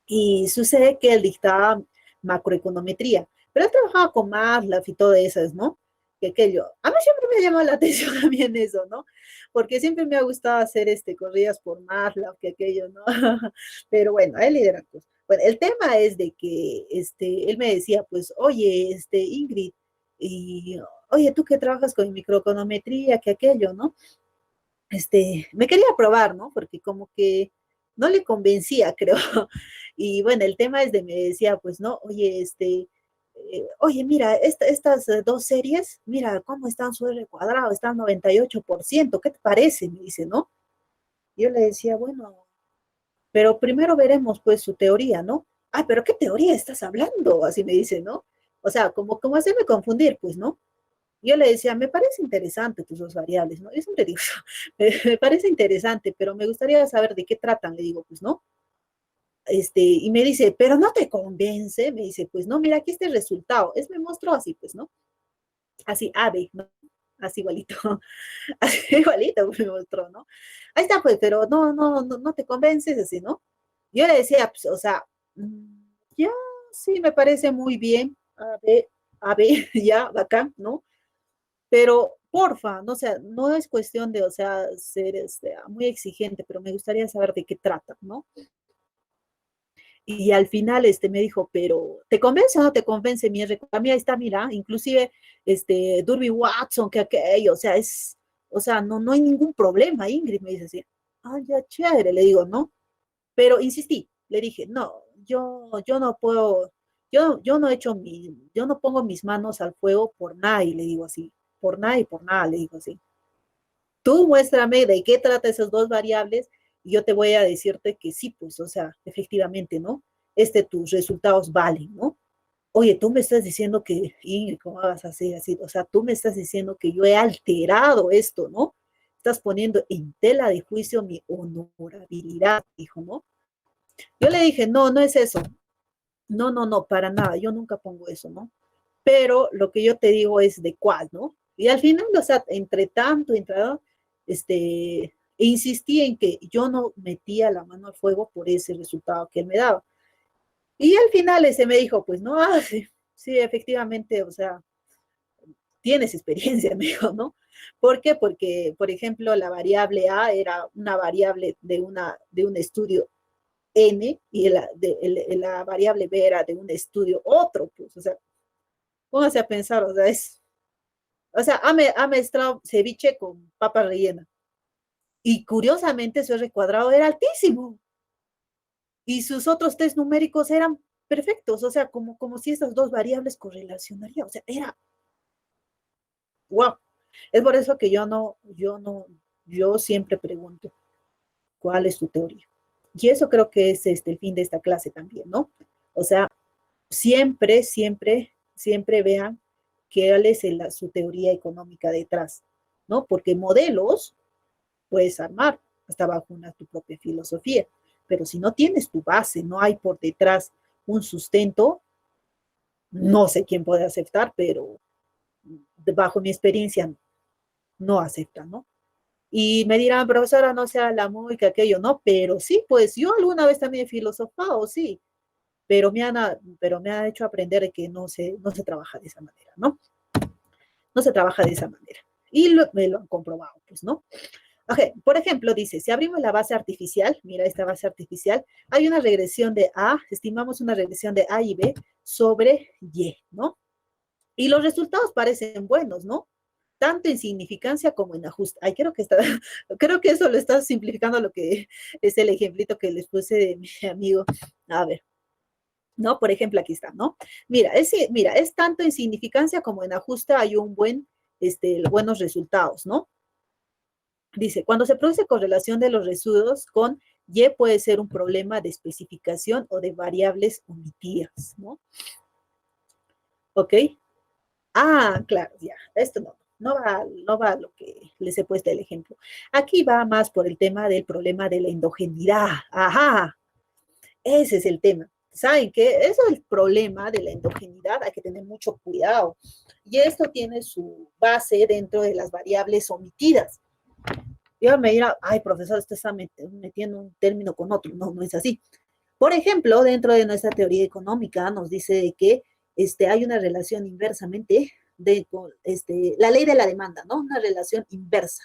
Y sucede que él dictaba macroeconometría, pero él trabajaba con MATLAB y todo eso, ¿no? Que aquello. A mí siempre me llamó la atención también eso, ¿no? Porque siempre me ha gustado hacer corridas por MATLAB, que aquello, ¿no? Pero bueno, a él le dieron cosas. Bueno, el tema es de que él me decía, pues, oye, Ingrid, y oye, tú que trabajas con microeconometría, que aquello, ¿no? Me quería probar, ¿no? Porque como que no le convencía, creo. Y bueno, el tema es de, me decía, pues, no, oye, oye, mira, estas dos series, mira cómo están su R cuadrado, están 98%, ¿qué te parece? Me dice, ¿no? Yo le decía, bueno, pero primero veremos, pues, su teoría, ¿no? Ah, pero ¿qué teoría estás hablando? Así me dice, ¿no? O sea, como hacerme confundir, pues, ¿no? Yo le decía, me parece interesante tus dos variables, ¿no? Yo siempre digo, me parece interesante, pero me gustaría saber de qué tratan, le digo, pues, ¿no? Y me dice, pero no te convence, me dice, pues, no, mira, aquí está el resultado, me mostró así, pues, ¿no? Así, ave, ¿no? Así igualito, así igualito me mostró, ¿no? Ahí está, pues, pero no te convences, así, ¿no? Yo le decía, pues, o sea, ya, sí, me parece muy bien, ave, ya, bacán, ¿no? Pero porfa, no, o sea, no es cuestión de, o sea, ser muy exigente, pero me gustaría saber de qué trata, ¿no? Y al final me dijo, pero ¿te convence o no te convence mi R? A mí ahí está, mira, inclusive Durby Watson, que aquello, o sea, o sea, no hay ningún problema, Ingrid me dice así. Ah, ya chévere, le digo, ¿no? Pero insistí, le dije, no, yo no puedo, yo no he hecho yo no pongo mis manos al fuego por nadie, le digo así, por nada y por nada, le digo así. Tú muéstrame de qué trata esas dos variables y yo te voy a decirte que sí, pues, o sea, efectivamente, ¿no? Tus resultados valen, ¿no? Oye, tú me estás diciendo que, Ingrid, ¿cómo vas a hacer así? O sea, tú me estás diciendo que yo he alterado esto, ¿no? Estás poniendo en tela de juicio mi honorabilidad, dijo, ¿no? Yo le dije, no es eso. No, para nada, yo nunca pongo eso, ¿no? Pero lo que yo te digo es de cuál, ¿no? Y al final, o sea, insistí en que yo no metía la mano al fuego por ese resultado que él me daba. Y al final ese me dijo, pues no, sí, sí, efectivamente, o sea, tienes experiencia, me dijo, ¿no? ¿Por qué? Porque, por ejemplo, la variable A era una variable de un estudio N y la variable B era de un estudio otro, pues, o sea, póngase a pensar, o sea, ha mezclado ceviche con papa rellena. Y curiosamente su R cuadrado era altísimo y sus otros test numéricos eran perfectos, o sea, como si estas dos variables correlacionarían, o sea, era wow. Es por eso que yo siempre pregunto, ¿cuál es tu teoría? Y eso creo que es el fin de esta clase también, ¿no? O sea, siempre vean cuál es su teoría económica detrás, ¿no? Porque modelos puedes armar hasta bajo tu propia filosofía, pero si no tienes tu base, no hay por detrás un sustento, no sé quién puede aceptar, pero bajo mi experiencia no acepta, ¿no? Y me dirán, profesora, no sea la muy que aquello, no, pero sí, pues yo alguna vez también he filosofado, sí, pero me ha hecho aprender que no se trabaja de esa manera, ¿no? No se trabaja de esa manera. Y me lo han comprobado, pues, ¿no? Ok, por ejemplo, dice, si abrimos la base artificial, mira esta base artificial, hay una regresión de A, estimamos una regresión de A y B sobre Y, ¿no? Y los resultados parecen buenos, ¿no? Tanto en significancia como en ajuste. Ay, creo que eso lo está simplificando lo que es el ejemplito que les puse de mi amigo. A ver, ¿no? Por ejemplo, aquí está, ¿no? Mira, es tanto en significancia como en ajuste hay buenos resultados, ¿no? Dice, cuando se produce correlación de los residuos con Y puede ser un problema de especificación o de variables omitidas, ¿no? ¿Ok? Ah, claro, ya, esto no va a lo que les he puesto el ejemplo. Aquí va más por el tema del problema de la endogeneidad. Ajá, ese es el tema. ¿saben qué? Eso es el problema de la endogeneidad, hay que tener mucho cuidado. Y esto tiene su base dentro de las variables omitidas. Yo me dirá, ay, profesor, usted está metiendo un término con otro. No, no es así. Por ejemplo, dentro de nuestra teoría económica nos dice que hay una relación inversamente la ley de la demanda, ¿no? Una relación inversa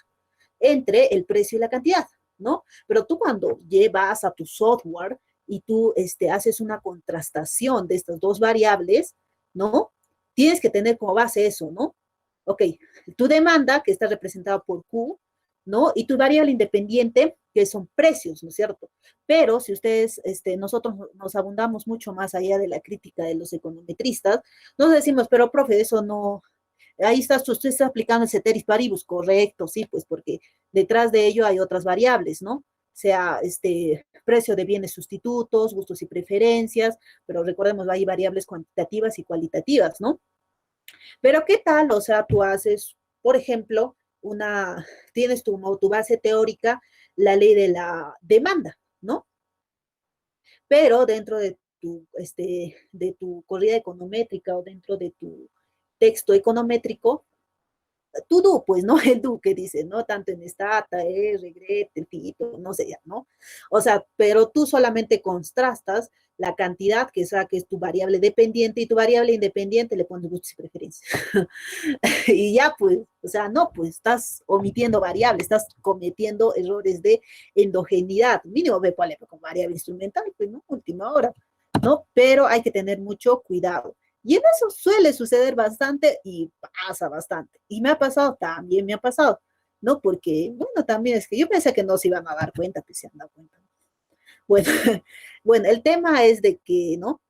entre el precio y la cantidad, ¿no? Pero tú cuando llevas a tu software y tú haces una contrastación de estas dos variables, ¿no? Tienes que tener como base eso, ¿no? Ok, tu demanda, que está representada por Q, ¿no? Y tu variable independiente, que son precios, ¿no es cierto? Pero si ustedes, nosotros nos abundamos mucho más allá de la crítica de los econometristas, nos decimos, pero profe, eso no, ahí estás, usted está aplicando el ceteris paribus, correcto, sí, pues porque detrás de ello hay otras variables, ¿no? Sea precio de bienes sustitutos, gustos y preferencias, pero recordemos, hay variables cuantitativas y cualitativas, ¿no? Pero ¿qué tal? O sea, tú haces, por ejemplo, tienes tu base teórica, la ley de la demanda, ¿no? Pero dentro de tu corrida econométrica o dentro de tu texto econométrico, tú pues, ¿no? El tú que dice, ¿no? Tanto en estata, regrete, fito, no sé ya, ¿no? O sea, pero tú solamente contrastas la cantidad que es tu variable dependiente y tu variable independiente le pones gustos y preferencias. Y ya, pues, o sea, no, pues estás omitiendo variables, estás cometiendo errores de endogeneidad. Mínimo ve cuál es con variable instrumental, pues, ¿no? Última hora, ¿no? Pero hay que tener mucho cuidado. Y en eso suele suceder bastante y pasa bastante. Y me ha pasado, también me ha pasado, ¿no? Porque, bueno, también es que yo pensé que no se iban a dar cuenta, pues se han dado cuenta. Bueno, bueno, el tema es de que, ¿no?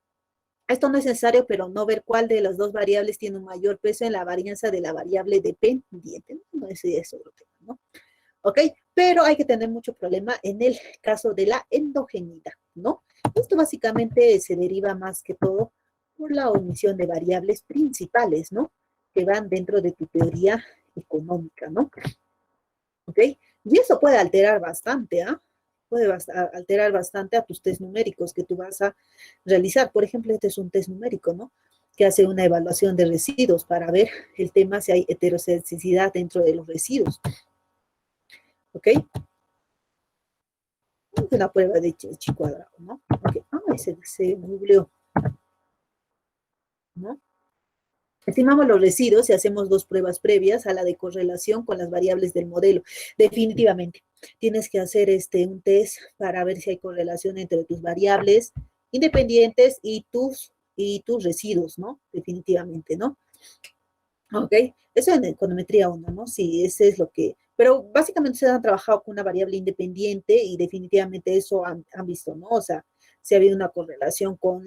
Esto no es necesario, pero no ver cuál de las dos variables tiene un mayor peso en la varianza de la variable dependiente. No es eso otro tema, ¿no? ¿Ok? Pero hay que tener mucho problema en el caso de la endogeneidad, ¿no? Esto básicamente se deriva más que todo por la omisión de variables principales, ¿no? Que van dentro de tu teoría económica, ¿no? ¿Ok? Y eso puede alterar bastante, ¿ah? Puede alterar bastante a tus test numéricos que tú vas a realizar. Por ejemplo, este es un test numérico, ¿no? Que hace una evaluación de residuos para ver el tema si hay heterocedicidad dentro de los residuos. ¿Ok? Es una prueba de chi cuadrado, ¿no? Okay. Se googleó, ¿no? Estimamos los residuos y hacemos dos pruebas previas a la de correlación con las variables del modelo. Definitivamente, tienes que hacer un test para ver si hay correlación entre tus variables independientes y tus residuos, ¿no? Definitivamente, ¿no? Ok, eso en econometría 1, ¿no? Sí, ese es lo que, pero básicamente se han trabajado con una variable independiente y definitivamente eso han visto, ¿no? O sea, si ha habido una correlación con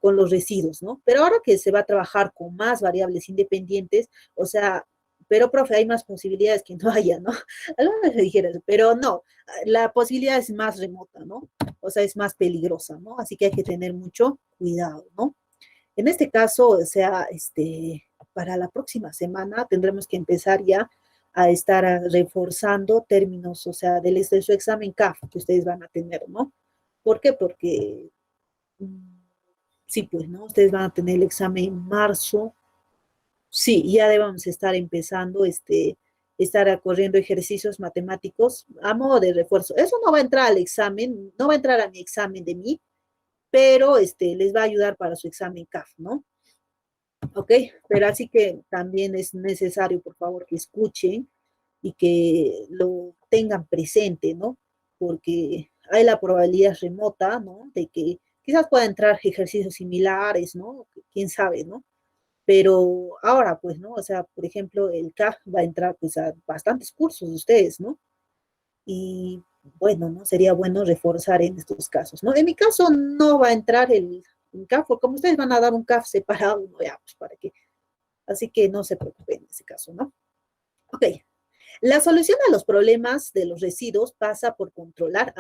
con los residuos, ¿no? Pero ahora que se va a trabajar con más variables independientes, o sea, pero profe, hay más posibilidades que no haya, ¿no? Algunos me dijeron, pero no, la posibilidad es más remota, ¿no? O sea, es más peligrosa, ¿no? Así que hay que tener mucho cuidado, ¿no? En este caso, o sea, para la próxima semana tendremos que empezar ya a estar reforzando términos, o sea, de su examen CAF que ustedes van a tener, ¿no? ¿Por qué? Porque, mm, sí, pues, ¿no? Ustedes van a tener el examen en marzo. Sí, ya debemos estar empezando, estar corriendo ejercicios matemáticos a modo de refuerzo. Eso no va a entrar al examen, no va a entrar a mi examen de mí, pero les va a ayudar para su examen CAF, ¿no? ¿Ok? Pero así que también es necesario, por favor, que escuchen y que lo tengan presente, ¿no? Porque hay la probabilidad remota, ¿no? De que quizás pueda entrar ejercicios similares, ¿no? Quién sabe, ¿no? Pero ahora, pues, ¿no? O sea, por ejemplo, el CAF va a entrar, pues, a bastantes cursos de ustedes, ¿no? Y bueno, ¿no? Sería bueno reforzar en estos casos, ¿no? En mi caso no va a entrar el CAF, porque como ustedes van a dar un CAF separado, ¿no? Ya, pues, para que así que no se preocupen en ese caso, ¿no? Ok, la solución a los problemas de los residuos pasa por controlar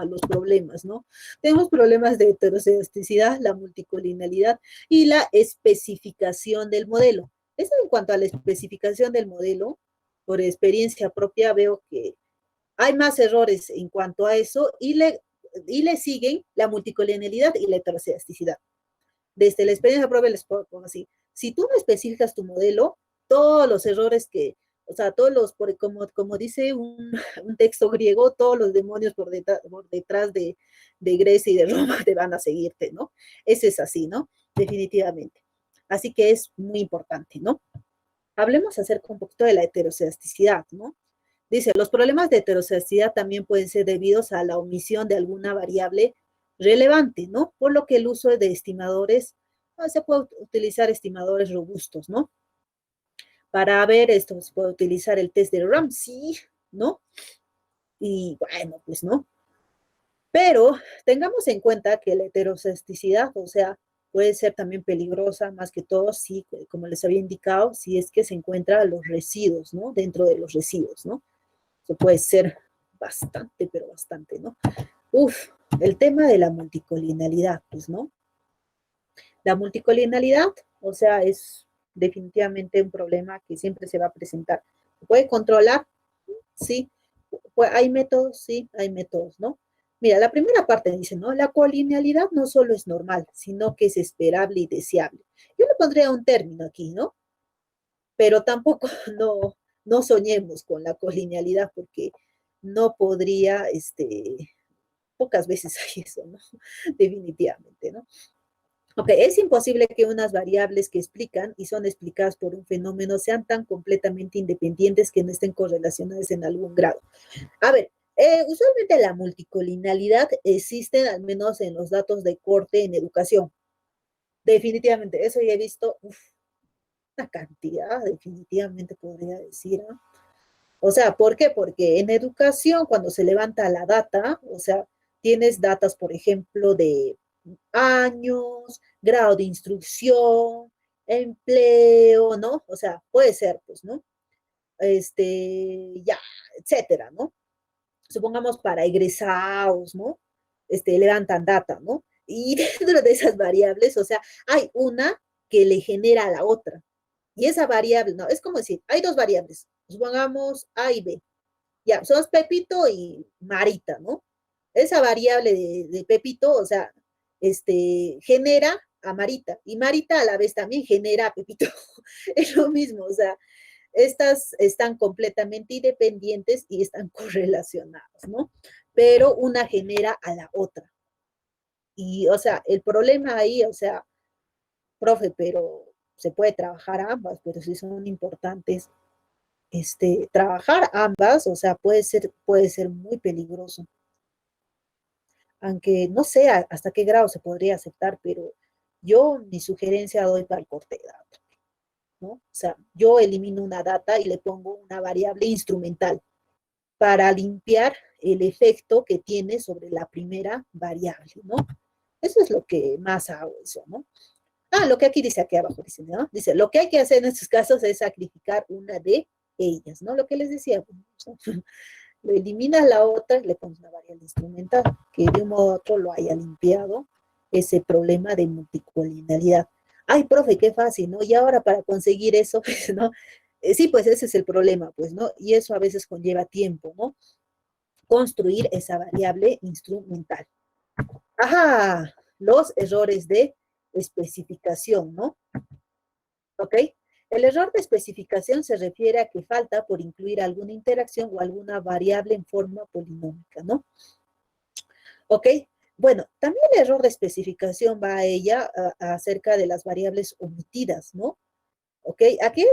los problemas, ¿no? Tenemos problemas de heterocedasticidad, la multicolinialidad y la especificación del modelo. Eso en cuanto a la especificación del modelo, por experiencia propia veo que hay más errores en cuanto a eso y y le siguen la multicolonialidad y la heterocelasticidad. Desde la experiencia propia les puedo poner así. Si tú no especificas tu modelo, todos los errores que, o sea, todos los, como dice un texto griego, todos los demonios por detrás de Grecia y de Roma te van a seguirte, ¿no? Ese es así, ¿no? Definitivamente. Así que es muy importante, ¿no? Hablemos acerca un poquito de la heterocedasticidad, ¿no? Dice, los problemas de heterocedasticidad también pueden ser debidos a la omisión de alguna variable relevante, ¿no? Por lo que el uso de estimadores, no, se puede utilizar estimadores robustos, ¿no? Para ver esto, se puede utilizar el test de Ramsey, ¿no? Y bueno, pues no. Pero tengamos en cuenta que la heterocedasticidad, o sea, puede ser también peligrosa, más que todo, si, como les había indicado, si es que se encuentran los residuos, ¿no? Dentro de los residuos, ¿no? Eso puede ser bastante, pero bastante, ¿no? Uf, el tema de la multicolonialidad, pues, ¿no? La multicolonialidad, o sea, es definitivamente un problema que siempre se va a presentar. ¿Se puede controlar? Sí. Pues, ¿hay métodos? Sí, hay métodos, ¿no? Mira, la primera parte dice, ¿no? La colonialidad no solo es normal, sino que es esperable y deseable. Yo le pondría un término aquí, ¿no? Pero tampoco no soñemos con la colonialidad porque no podría, pocas veces hay eso, ¿no? Definitivamente, ¿no? Ok, es imposible que unas variables que explican y son explicadas por un fenómeno sean tan completamente independientes que no estén correlacionadas en algún grado. A ver, usualmente la multicolinialidad existe al menos en los datos de corte en educación. Definitivamente, eso ya he visto una cantidad, definitivamente podría decir, ¿no? O sea, ¿por qué? Porque en educación, cuando se levanta la data, o sea, tienes datas, por ejemplo, de años, grado de instrucción, empleo, ¿no? O sea, puede ser, pues, ¿no? Ya, etcétera, ¿no? Supongamos para egresados, ¿no? Levantan data, ¿no? Y dentro de esas variables, o sea, hay una que le genera a la otra. Y esa variable, no, es como decir, hay dos variables, supongamos A y B. Ya, sos Pepito y Marita, ¿no? Esa variable de Pepito, o sea, genera a Marita y Marita a la vez también genera a Pepito. Es lo mismo, o sea, estas están completamente independientes y están correlacionadas, ¿no? Pero una genera a la otra. Y, o sea, el problema ahí, o sea, profe, pero se puede trabajar ambas, pero sí son importantes. Trabajar ambas, o sea, puede ser muy peligroso. Aunque no sé hasta qué grado se podría aceptar, pero yo mi sugerencia doy para el corte de datos, ¿no? O sea, yo elimino una data y le pongo una variable instrumental para limpiar el efecto que tiene sobre la primera variable, ¿no? Eso es lo que más hago, eso, ¿no? Ah, lo que aquí dice, aquí abajo dice, ¿no? Dice, lo que hay que hacer en estos casos es sacrificar una de ellas, ¿no? Lo que les decía, lo eliminas la otra y le pones una variable instrumental que de un modo u otro lo haya limpiado ese problema de multicolonialidad. Ay, profe, qué fácil, ¿no? Y ahora para conseguir eso, pues, ¿no? Sí, pues ese es el problema, pues, ¿no? Y eso a veces conlleva tiempo, ¿no? Construir esa variable instrumental. Ajá, los errores de especificación, ¿no? ¿Ok? El error de especificación se refiere a que falta por incluir alguna interacción o alguna variable en forma polinómica, ¿no? ¿Ok? Bueno, también el error de especificación va a ella acerca de las variables omitidas, ¿no? ¿Ok? ¿A qué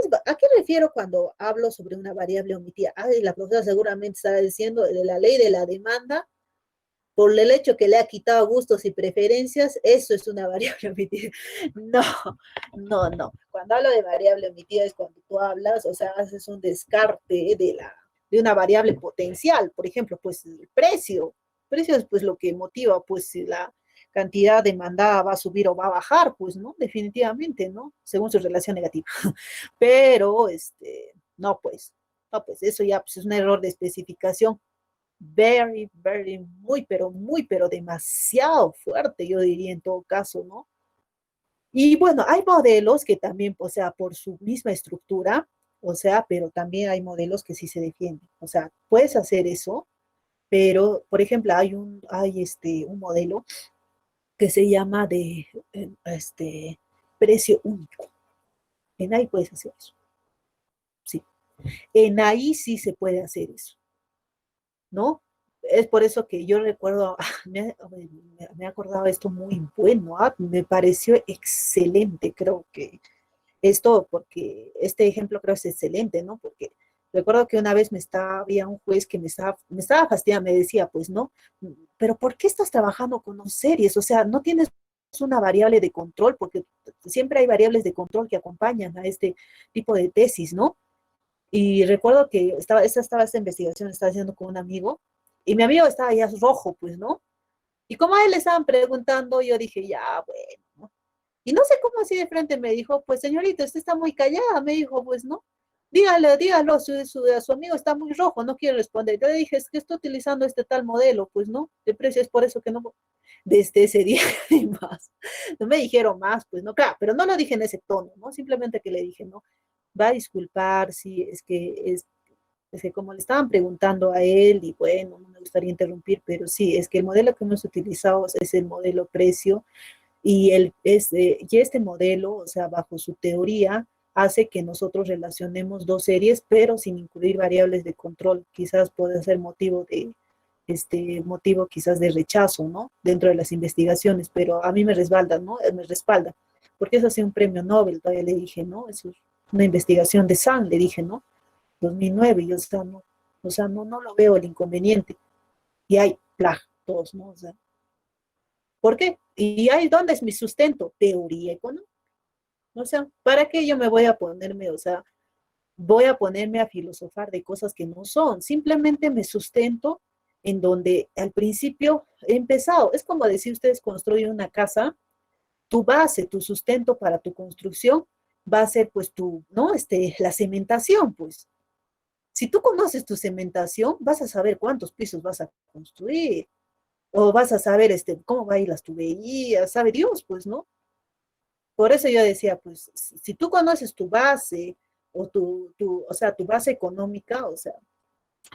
refiero cuando hablo sobre una variable omitida? Ay, la profesora seguramente está diciendo de la ley de la demanda, por el hecho que le ha quitado gustos y preferencias, eso es una variable omitida. No, no. Cuando hablo de variable omitida es cuando tú hablas, o sea, haces un descarte de una variable potencial. Por ejemplo, pues el precio. El precio es pues lo que motiva, pues si la cantidad demandada va a subir o va a bajar, pues, ¿no? Definitivamente, ¿no? Según su relación negativa. Pero, no, pues, no, pues eso ya pues, es un error de especificación muy, pero demasiado fuerte, yo diría en todo caso, ¿no? Y bueno, hay modelos que también, o sea, por su misma estructura, o sea, pero también hay modelos que sí se defienden. O sea, puedes hacer eso, Pero, por ejemplo, hay un modelo que se llama precio único. En ahí puedes hacer eso, sí. En ahí sí se puede hacer eso, ¿no? Es por eso que yo recuerdo, me he acordado de esto muy bueno, me pareció excelente, creo que esto, porque este ejemplo creo es excelente, ¿no? Porque recuerdo que una vez había un juez que me estaba fastidiando, me decía, pues, ¿no? Pero ¿por qué estás trabajando con dos series? O sea, no tienes una variable de control, porque siempre hay variables de control que acompañan a este tipo de tesis, ¿no? Y recuerdo que esta investigación, estaba haciendo con un amigo, y mi amigo estaba ya rojo, pues, ¿no? Y como a él le estaban preguntando, yo dije, ya, bueno, ¿no? Y no sé cómo así de frente me dijo, pues señorita, usted está muy callada, me dijo, pues no, dígalo, su amigo está muy rojo, no quiere responder. Yo le dije, es que estoy utilizando este tal modelo, pues no, de precio es por eso que no, desde ese día y más, no me dijeron más, pues no, claro, pero no lo dije en ese tono, ¿no? Simplemente que le dije, no, va a disculpar, si es que como le estaban preguntando a él, y bueno, no me gustaría interrumpir, pero sí, es que el modelo que hemos utilizado es el modelo precio y este modelo, o sea, bajo su teoría, hace que nosotros relacionemos dos series, pero sin incluir variables de control. Quizás puede ser motivo quizás de rechazo, ¿no? Dentro de las investigaciones, pero a mí me respalda, ¿no? Me respalda, porque eso ha sido un premio Nobel, todavía le dije, ¿no? Eso es una investigación de Sun, le dije, ¿no? 2009, y o sea, no lo veo el inconveniente. Y hay todos, ¿no? O sea, ¿por qué? Y ahí, ¿dónde es mi sustento? Teoría económica. O sea, ¿para qué yo me voy a ponerme, o sea, voy a ponerme a filosofar de cosas que no son? Simplemente me sustento en donde al principio he empezado. Es como decir, ustedes construyen una casa, tu base, tu sustento para tu construcción va a ser pues ¿no? La cementación, pues. Si tú conoces tu cementación, vas a saber cuántos pisos vas a construir, o vas a saber cómo va a ir las tuberías, sabe Dios, pues, ¿no? Por eso yo decía, pues, si tú conoces tu base o o sea, tu base económica, o sea,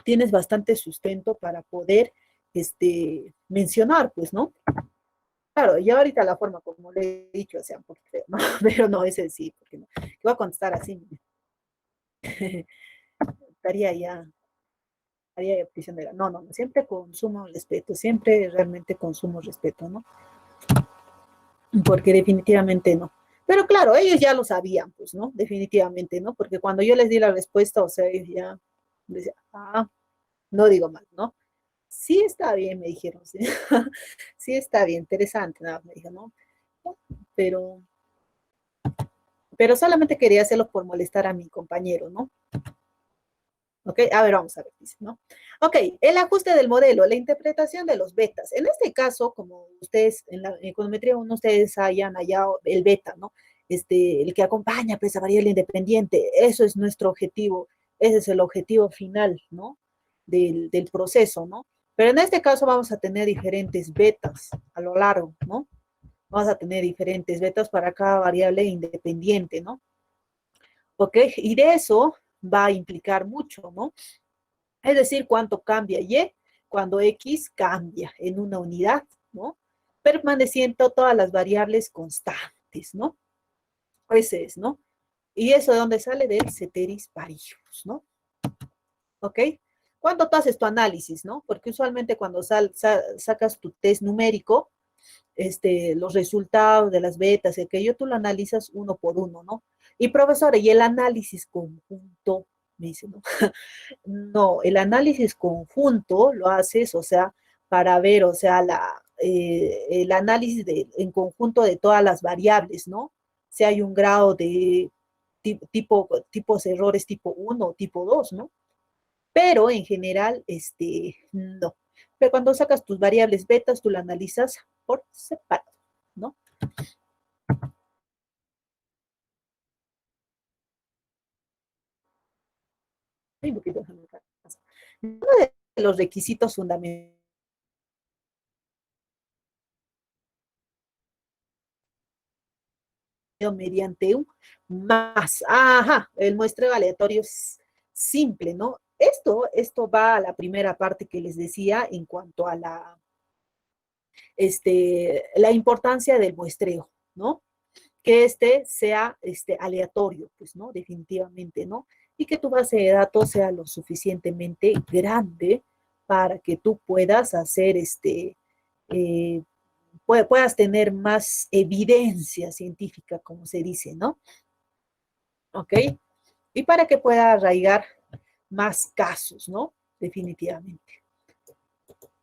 tienes bastante sustento para poder, mencionar, pues, ¿no? Claro, y ahorita la forma como le he dicho, o sea, un poquito feo, ¿no? Pero no, ese sí, porque no, que voy a contestar así, estaría ya, estaría ya prisionera. No, no, no, siempre consumo respeto, siempre realmente consumo respeto, ¿no? Porque definitivamente no. Pero claro, ellos ya lo sabían, pues, ¿no? Definitivamente, ¿no? Porque cuando yo les di la respuesta, o sea, ellos ya decían, no digo mal, ¿no? Sí está bien, me dijeron, sí, sí está bien, interesante, nada, me dijo, ¿no? Pero, pero solamente quería hacerlo por molestar a mi compañero, ¿no? ¿Ok? A ver, vamos a ver, dice, ¿no? Ok, el ajuste del modelo, la interpretación de los betas. En este caso, como ustedes en la econometría 1, ustedes hayan hallado el beta, ¿no? El que acompaña pues, a variable independiente. Eso es nuestro objetivo. Ese es el objetivo final, ¿no? Del proceso, ¿no? Pero en este caso vamos a tener diferentes betas a lo largo, ¿no? Vamos a tener diferentes betas para cada variable independiente, ¿no? ¿Ok? Y de eso va a implicar mucho, ¿no? Es decir, cuánto cambia Y cuando X cambia en una unidad, ¿no? Permaneciendo todas las variables constantes, ¿no? Ese es, ¿no? Y eso de dónde sale del ceteris paribus, ¿no? ¿Ok? ¿Cuándo tú haces tu análisis, no? Porque usualmente cuando sacas tu test numérico, los resultados de las betas, y aquello tú lo analizas uno por uno, ¿no? Y profesor, ¿y el análisis conjunto? Me dice, ¿no? No, el análisis conjunto lo haces, o sea, para ver, o sea, el análisis en conjunto de todas las variables, ¿no? Si hay un grado de tipos errores tipo uno o tipo 2, ¿no? Pero en general, no. Pero cuando sacas tus variables betas, tú la analizas por separado, ¿no? Ay, un poquito, déjame ver. Uno de los requisitos fundamentales mediante un más. Ajá, el muestreo aleatorio simple, ¿no? Esto va a la primera parte que les decía en cuanto a la importancia del muestreo, ¿no? Que sea aleatorio, pues, ¿no? Definitivamente, ¿no? Y que tu base de datos sea lo suficientemente grande para que tú puedas hacer eh, puedas tener más evidencia científica, como se dice, ¿no? ¿Ok? Y para que pueda arraigar más casos, ¿no? Definitivamente.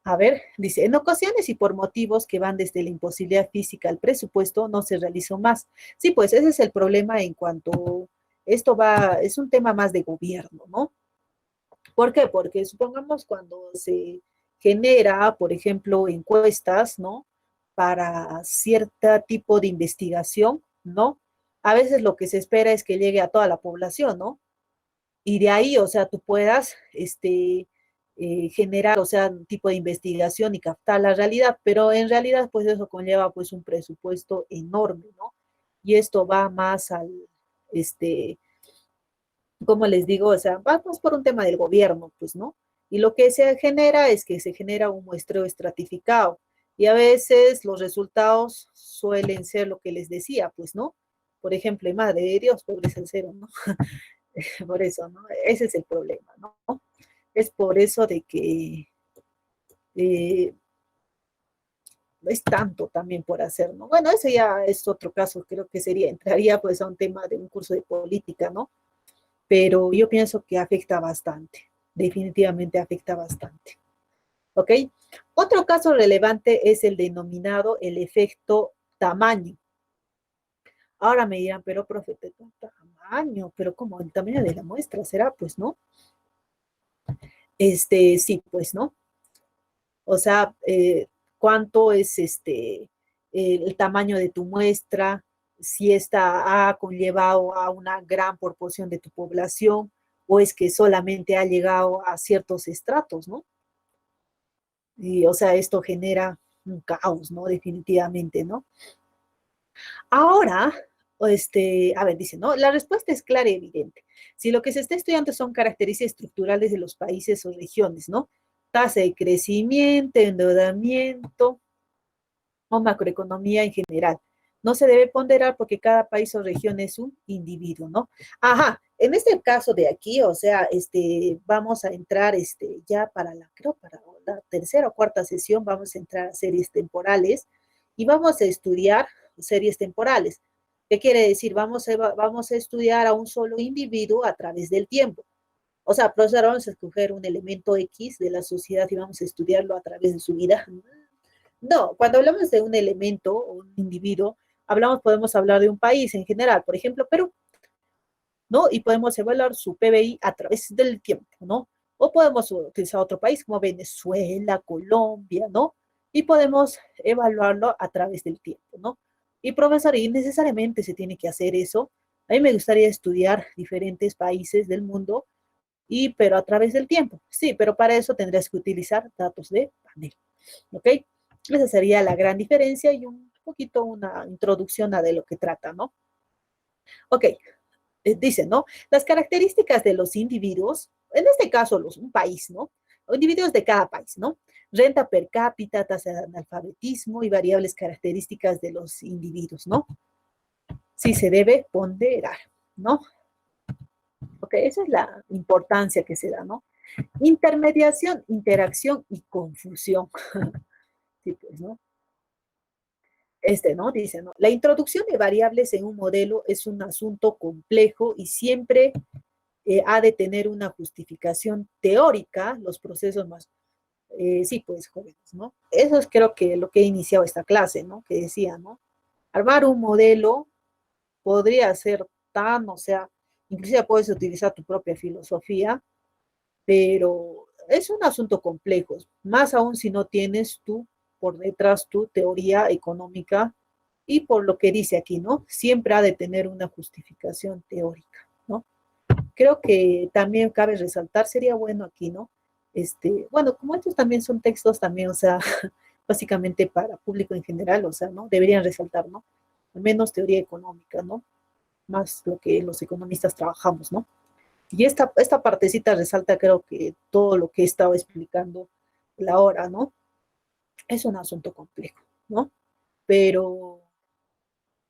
A ver, dice, en ocasiones y por motivos que van desde la imposibilidad física al presupuesto, no se realizó más. Sí, pues ese es el problema en cuanto esto va, es un tema más de gobierno, ¿no? ¿Por qué? Porque supongamos cuando se genera, por ejemplo, encuestas, ¿no? Para cierto tipo de investigación, ¿no? A veces lo que se espera es que llegue a toda la población, ¿no? Y de ahí, o sea, tú puedas generar, o sea, un tipo de investigación y captar la realidad, pero en realidad, pues eso conlleva pues un presupuesto enorme, ¿no? Y esto va más este, como les digo, o sea, vamos por un tema del gobierno, pues, ¿no? Y lo que se genera es que se genera un muestreo estratificado y a veces los resultados suelen ser lo que les decía, pues, ¿no? Por ejemplo, y madre de Dios, pobre es el cero, ¿no? Por eso, ¿no? Ese es el problema, ¿no? Es por eso de que eh, es tanto también por hacer, ¿no? Bueno, eso ya es otro caso, creo que entraría pues a un tema de un curso de política, ¿no? Pero yo pienso que afecta bastante, definitivamente afecta bastante, ¿ok? Otro caso relevante es el denominado el efecto tamaño. Ahora me dirán, pero profe, tamaño, pero como el tamaño de la muestra será, pues, ¿no? Sí, pues, ¿no? O sea, cuánto es el tamaño de tu muestra, si esta ha conllevado a una gran proporción de tu población o es que solamente ha llegado a ciertos estratos, ¿no? Y, o sea, esto genera un caos, ¿no? Definitivamente, ¿no? Ahora, a ver, dice, ¿no? La respuesta es clara y evidente. Si lo que se está estudiando son características estructurales de los países o regiones, ¿no? Tasa de crecimiento, endeudamiento o macroeconomía en general. No se debe ponderar porque cada país o región es un individuo, ¿no? Ajá, en este caso de aquí, o sea, vamos a entrar, ya para creo, para la tercera o cuarta sesión, vamos a entrar a series temporales y vamos a estudiar series temporales. ¿Qué quiere decir? Vamos a estudiar a un solo individuo a través del tiempo. O sea, profesor, vamos a escoger un elemento X de la sociedad y vamos a estudiarlo a través de su vida. No, cuando hablamos de un elemento o un individuo, podemos hablar de un país en general, por ejemplo, Perú, ¿no? Y podemos evaluar su PBI a través del tiempo, ¿no? O podemos utilizar otro país como Venezuela, Colombia, ¿no? Y podemos evaluarlo a través del tiempo, ¿no? Y profesor, y necesariamente se tiene que hacer eso. A mí me gustaría estudiar diferentes países del mundo, pero a través del tiempo. Sí, pero para eso tendrías que utilizar datos de panel, ¿ok? Esa sería la gran diferencia y un poquito una introducción a de lo que trata, ¿no? Ok, dice, ¿no? Las características de los individuos, en este caso un país, ¿no? O individuos de cada país, ¿no? Renta per cápita, tasa de analfabetismo y variables características de los individuos, ¿no? Sí se debe ponderar, ¿no? Ok, esa es la importancia que se da, ¿no? Intermediación, interacción y confusión. Sí, pues, ¿no? ¿No? Dice, ¿no? La introducción de variables en un modelo es un asunto complejo y siempre ha de tener una justificación teórica, los procesos más, sí, pues, jóvenes, ¿no? Eso es creo que lo que ha iniciado esta clase, ¿no? Que decía, ¿no? Armar un modelo podría ser tan, o sea, inclusive puedes utilizar tu propia filosofía, pero es un asunto complejo, más aún si no tienes tú por detrás tu teoría económica y por lo que dice aquí, ¿no? Siempre ha de tener una justificación teórica, ¿no? Creo que también cabe resaltar, sería bueno aquí, ¿no? Bueno, como estos también son textos también, o sea, básicamente para público en general, o sea, ¿no? Deberían resaltar, ¿no? Al menos teoría económica, ¿no? Más lo que los economistas trabajamos, ¿no? Y esta partecita resalta, creo que todo lo que he estado explicando la hora, ¿no? Es un asunto complejo, ¿no? Pero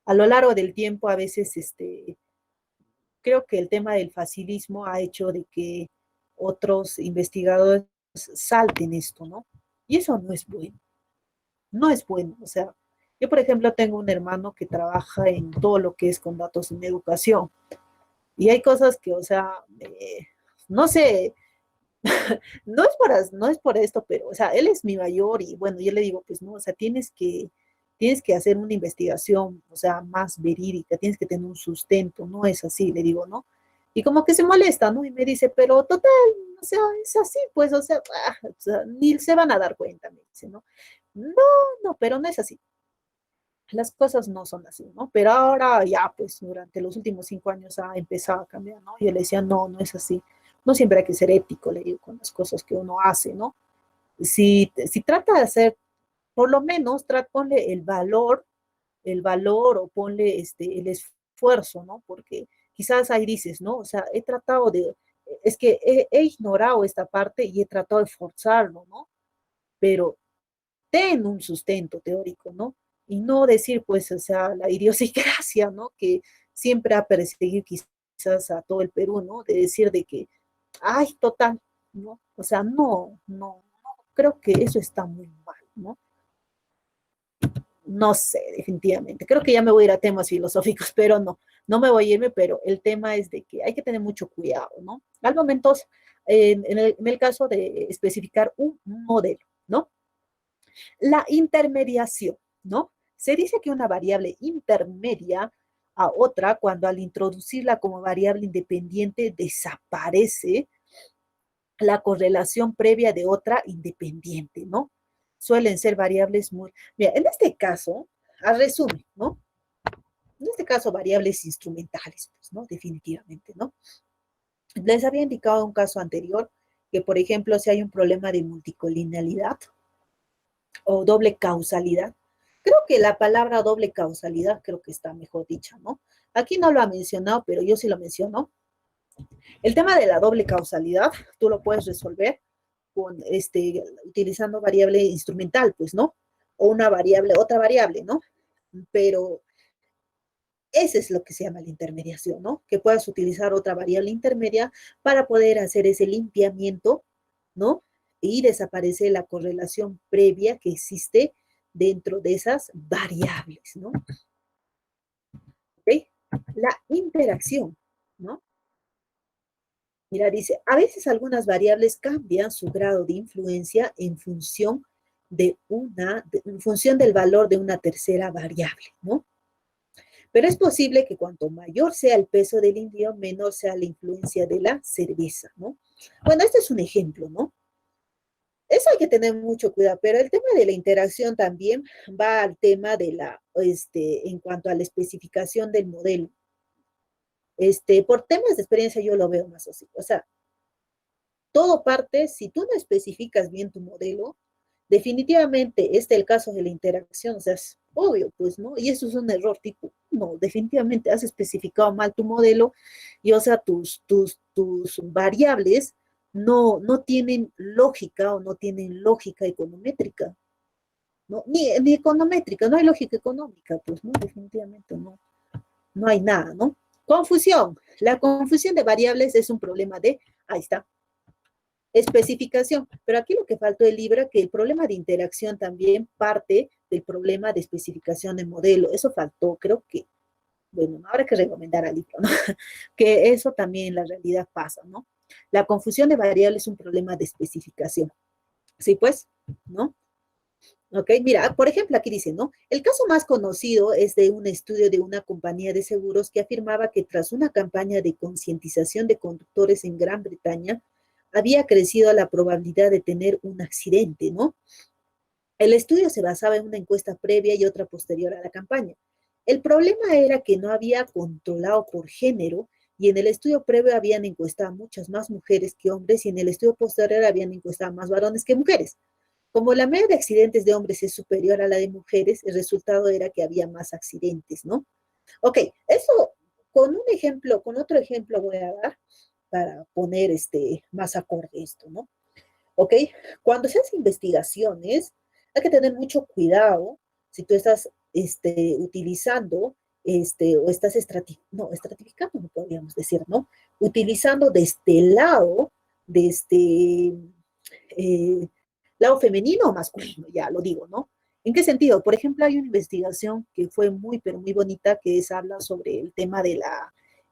a lo largo del tiempo, a veces, creo que el tema del facilismo ha hecho de que otros investigadores salten esto, ¿no? Y eso no es bueno, no es bueno. O sea, yo, por ejemplo, tengo un hermano que trabaja en todo lo que es con datos en educación. Y hay cosas que, o sea, no sé, no es por esto, pero, o sea, él es mi mayor y bueno, yo le digo, pues no, o sea, tienes que hacer una investigación, o sea, más verídica, tienes que tener un sustento, no es así, le digo, ¿no? Y como que se molesta, ¿no? Y me dice, pero total, o sea, es así, pues, o sea, ni se van a dar cuenta, me dice, ¿no? No, no, pero no es así. Las cosas no son así, ¿no? Pero ahora ya, pues durante los últimos 5 años ha empezado a cambiar, ¿no? Yo le decía, no, no es así. No siempre hay que ser ético, le digo, con las cosas que uno hace, ¿no? Si trata de hacer, por lo menos, ponle el valor o ponle el esfuerzo, ¿no? Porque quizás ahí dices, ¿no? O sea, es que he ignorado esta parte y he tratado de forzarlo, ¿no? Pero ten un sustento teórico, ¿no? Y no decir, pues, o sea, la idiosincrasia, ¿no? Que siempre ha perseguido quizás a todo el Perú, ¿no? De decir de que, ay, total, ¿no? O sea, no, creo que eso está muy mal, ¿no? No sé, definitivamente. Creo que ya me voy a ir a temas filosóficos, pero no, no me voy a irme, pero el tema es de que hay que tener mucho cuidado, ¿no? Al momento, en el caso de especificar un modelo, ¿no? La intermediación, ¿no? Se dice que una variable intermedia a otra cuando al introducirla como variable independiente desaparece la correlación previa de otra independiente, ¿no? Suelen ser variables muy... Mira, en este caso, a resumen, ¿no? En este caso, variables instrumentales, pues, ¿no? Definitivamente, ¿no? Les había indicado un caso anterior que, por ejemplo, si hay un problema de multicolinealidad, o doble causalidad. Creo que la palabra doble causalidad creo que está mejor dicha, ¿no? Aquí no lo ha mencionado, pero yo sí lo menciono. El tema de la doble causalidad, tú lo puedes resolver con utilizando variable instrumental, pues, ¿no? O una variable, otra variable, ¿no? Pero ese es lo que se llama la intermediación, ¿no? Que puedas utilizar otra variable intermedia para poder hacer ese limpiamiento, ¿no? Y desaparece la correlación previa que existe dentro de esas variables, ¿no? ¿Ok? La interacción, ¿no? Mira, dice, a veces algunas variables cambian su grado de influencia en función del valor de una tercera variable, ¿no? Pero es posible que cuanto mayor sea el peso del indio, menor sea la influencia de la cerveza, ¿no? Bueno, este es un ejemplo, ¿no? Eso hay que tener mucho cuidado, pero el tema de la interacción también va al tema de en cuanto a la especificación del modelo. Por temas de experiencia yo lo veo más así. O sea, todo parte, si tú no especificas bien tu modelo, definitivamente este es el caso de la interacción, o sea, es obvio, pues, ¿no? Y eso es un error tipo, no, definitivamente has especificado mal tu modelo y, o sea, tus variables no tienen lógica o no tienen lógica econométrica, ¿no? Ni econométrica, no hay lógica económica, pues, ¿no? Definitivamente no hay nada, ¿no? Confusión. La confusión de variables es un problema ahí está, especificación, pero aquí lo que faltó el libro, que el problema de interacción también parte del problema de especificación de modelo. Eso faltó, creo que, bueno, no habrá que recomendar al libro, ¿no? Que eso también en la realidad pasa, ¿no? La confusión de variables es un problema de especificación. Sí, pues, ¿no? Ok, mira, por ejemplo, aquí dice, ¿no? El caso más conocido es de un estudio de una compañía de seguros que afirmaba que tras una campaña de concientización de conductores en Gran Bretaña, había crecido la probabilidad de tener un accidente, ¿no? El estudio se basaba en una encuesta previa y otra posterior a la campaña. El problema era que no había controlado por género y en el estudio previo habían encuestado a muchas más mujeres que hombres y en el estudio posterior habían encuestado a más varones que mujeres. Como la media de accidentes de hombres es superior a la de mujeres, el resultado era que había más accidentes, ¿no? Ok, eso con un ejemplo, con otro ejemplo voy a dar. para poner más acorde esto, ¿no? ¿Ok? Cuando se hace investigaciones, hay que tener mucho cuidado si tú estás utilizando o estás estratificando, no podríamos decir, ¿no? Utilizando de este lado, de eh, lado femenino o masculino, ya lo digo, ¿no? ¿En qué sentido? Por ejemplo, hay una investigación que fue muy, pero muy bonita, que habla sobre el tema de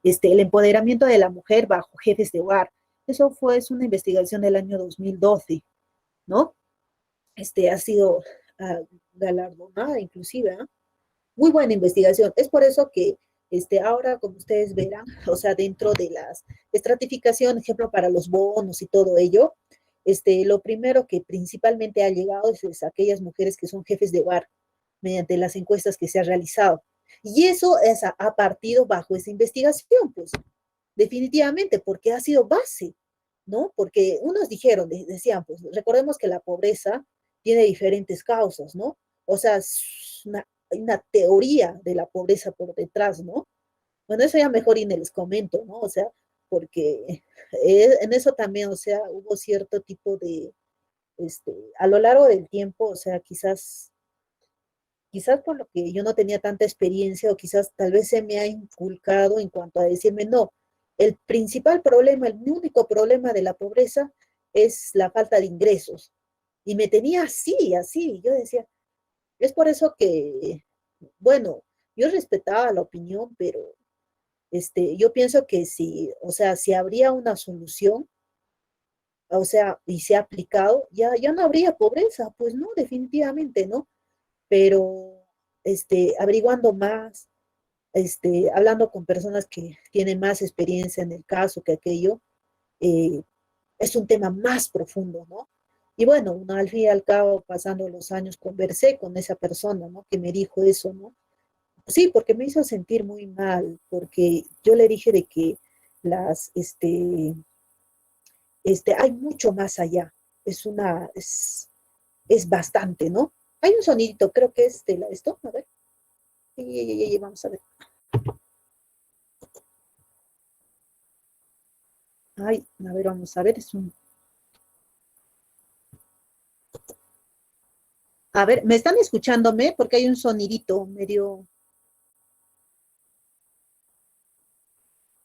el empoderamiento de la mujer bajo jefes de hogar. Eso es una investigación del año 2012, ¿no? Ha sido uh, galardonada inclusive, ¿eh? Muy buena investigación. Es por eso que ahora, como ustedes verán, o sea, dentro de las estratificación, ejemplo, para los bonos y todo ello, lo primero que principalmente ha llegado es aquellas mujeres que son jefes de hogar mediante las encuestas que se han realizado. Y eso ha partido bajo esa investigación, pues, definitivamente, porque ha sido base, ¿no? Porque unos dijeron, decían, pues, recordemos que la pobreza tiene diferentes causas, ¿no? O sea, es una teoría de la pobreza por detrás, ¿no? Bueno, eso ya mejor y les comento, ¿no? O sea, porque en eso también, o sea, hubo cierto tipo de, a lo largo del tiempo, o sea, quizás por lo que yo no tenía tanta experiencia o quizás tal vez se me ha inculcado en cuanto a decirme, no, el principal problema, el único problema de la pobreza es la falta de ingresos. Y me tenía así, así. Yo decía, es por eso que, bueno, yo respetaba la opinión, pero yo pienso que si, o sea, si habría una solución, o sea, y se ha aplicado, ya no habría pobreza, pues no, definitivamente, ¿no? Pero averiguando más, hablando con personas que tienen más experiencia en el caso que aquello, eh, es un tema más profundo, ¿no? Y bueno, al fin y al cabo, pasando los años, conversé con esa persona, ¿no? Que me dijo eso, ¿no? Sí, porque me hizo sentir muy mal, porque yo le dije de que las, hay mucho más allá, es bastante, ¿no? Hay un sonidito, creo que es esto, a ver, vamos a ver. Ay, a ver, vamos a ver, A ver, ¿me están escuchándome? Porque hay un sonidito medio...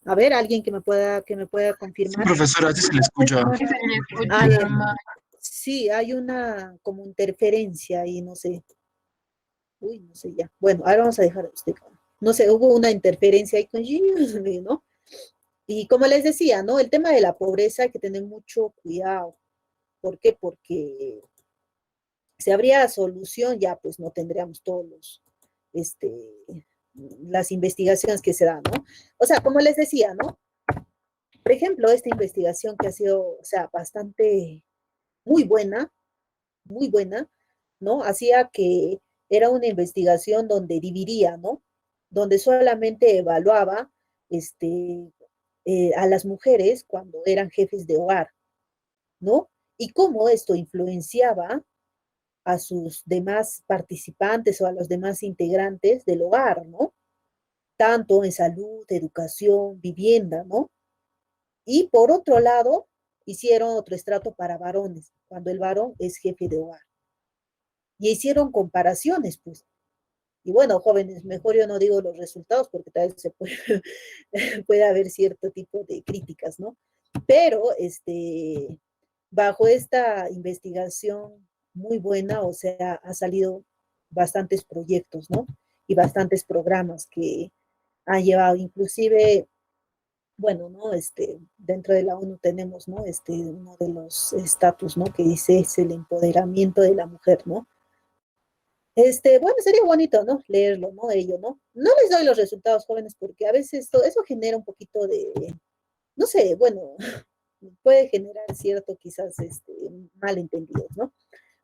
A ver, alguien que me pueda Sí, confirmar. profesora, así se le escucha. Sí, se le Ah, escucha ya. mal. Sí, hay una como interferencia ahí, no sé. Uy, no sé ya. Bueno, ahora vamos a dejar no sé, hubo una interferencia ahí con ¿no? Y como les decía, ¿no? El tema de la pobreza hay que tener mucho cuidado. ¿Por qué? Porque si habría solución, ya pues no tendríamos todos este, las investigaciones que se dan, ¿no? O sea, como les decía, ¿no? Por ejemplo, esta investigación que ha sido, o sea, bastante, muy buena, ¿no? Hacía que era una investigación donde dividía, ¿no? Donde solamente evaluaba a las mujeres cuando eran jefes de hogar, ¿no? Y cómo esto influenciaba a sus demás participantes o a los demás integrantes del hogar, ¿no? Tanto en salud, educación, vivienda, ¿no? Y por otro lado, hicieron otro estrato para varones, cuando el varón es jefe de hogar. Y hicieron comparaciones, pues. Y bueno, jóvenes, mejor yo no digo los resultados porque tal vez puede haber cierto tipo de críticas, ¿no? Pero bajo esta investigación muy buena, o sea, ha salido bastantes proyectos, ¿no? Y bastantes programas que han llevado, inclusive, bueno, ¿no? Dentro de la ONU tenemos, ¿no? Uno de los estatus, ¿no? Que dice es el empoderamiento de la mujer, ¿no? Bueno, sería bonito, ¿no? Leerlo, ¿no? Ello, ¿no? No les doy los resultados jóvenes porque a veces eso genera un poquito de, no sé, bueno, puede generar cierto quizás malentendidos, ¿no?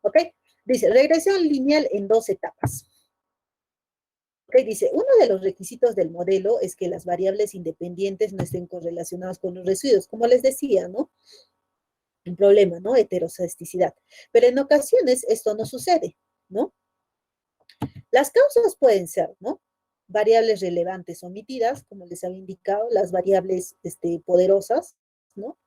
¿Ok? Dice, regresión lineal en dos etapas. ¿Ok? Dice, uno de los requisitos del modelo es que las variables independientes no estén correlacionadas con los residuos, como les decía, ¿no? Un problema, ¿no? Heterocesticidad. Pero en ocasiones esto no sucede, ¿no? Las causas pueden ser, ¿no? Variables relevantes omitidas, como les había indicado, las variables poderosas, ¿no?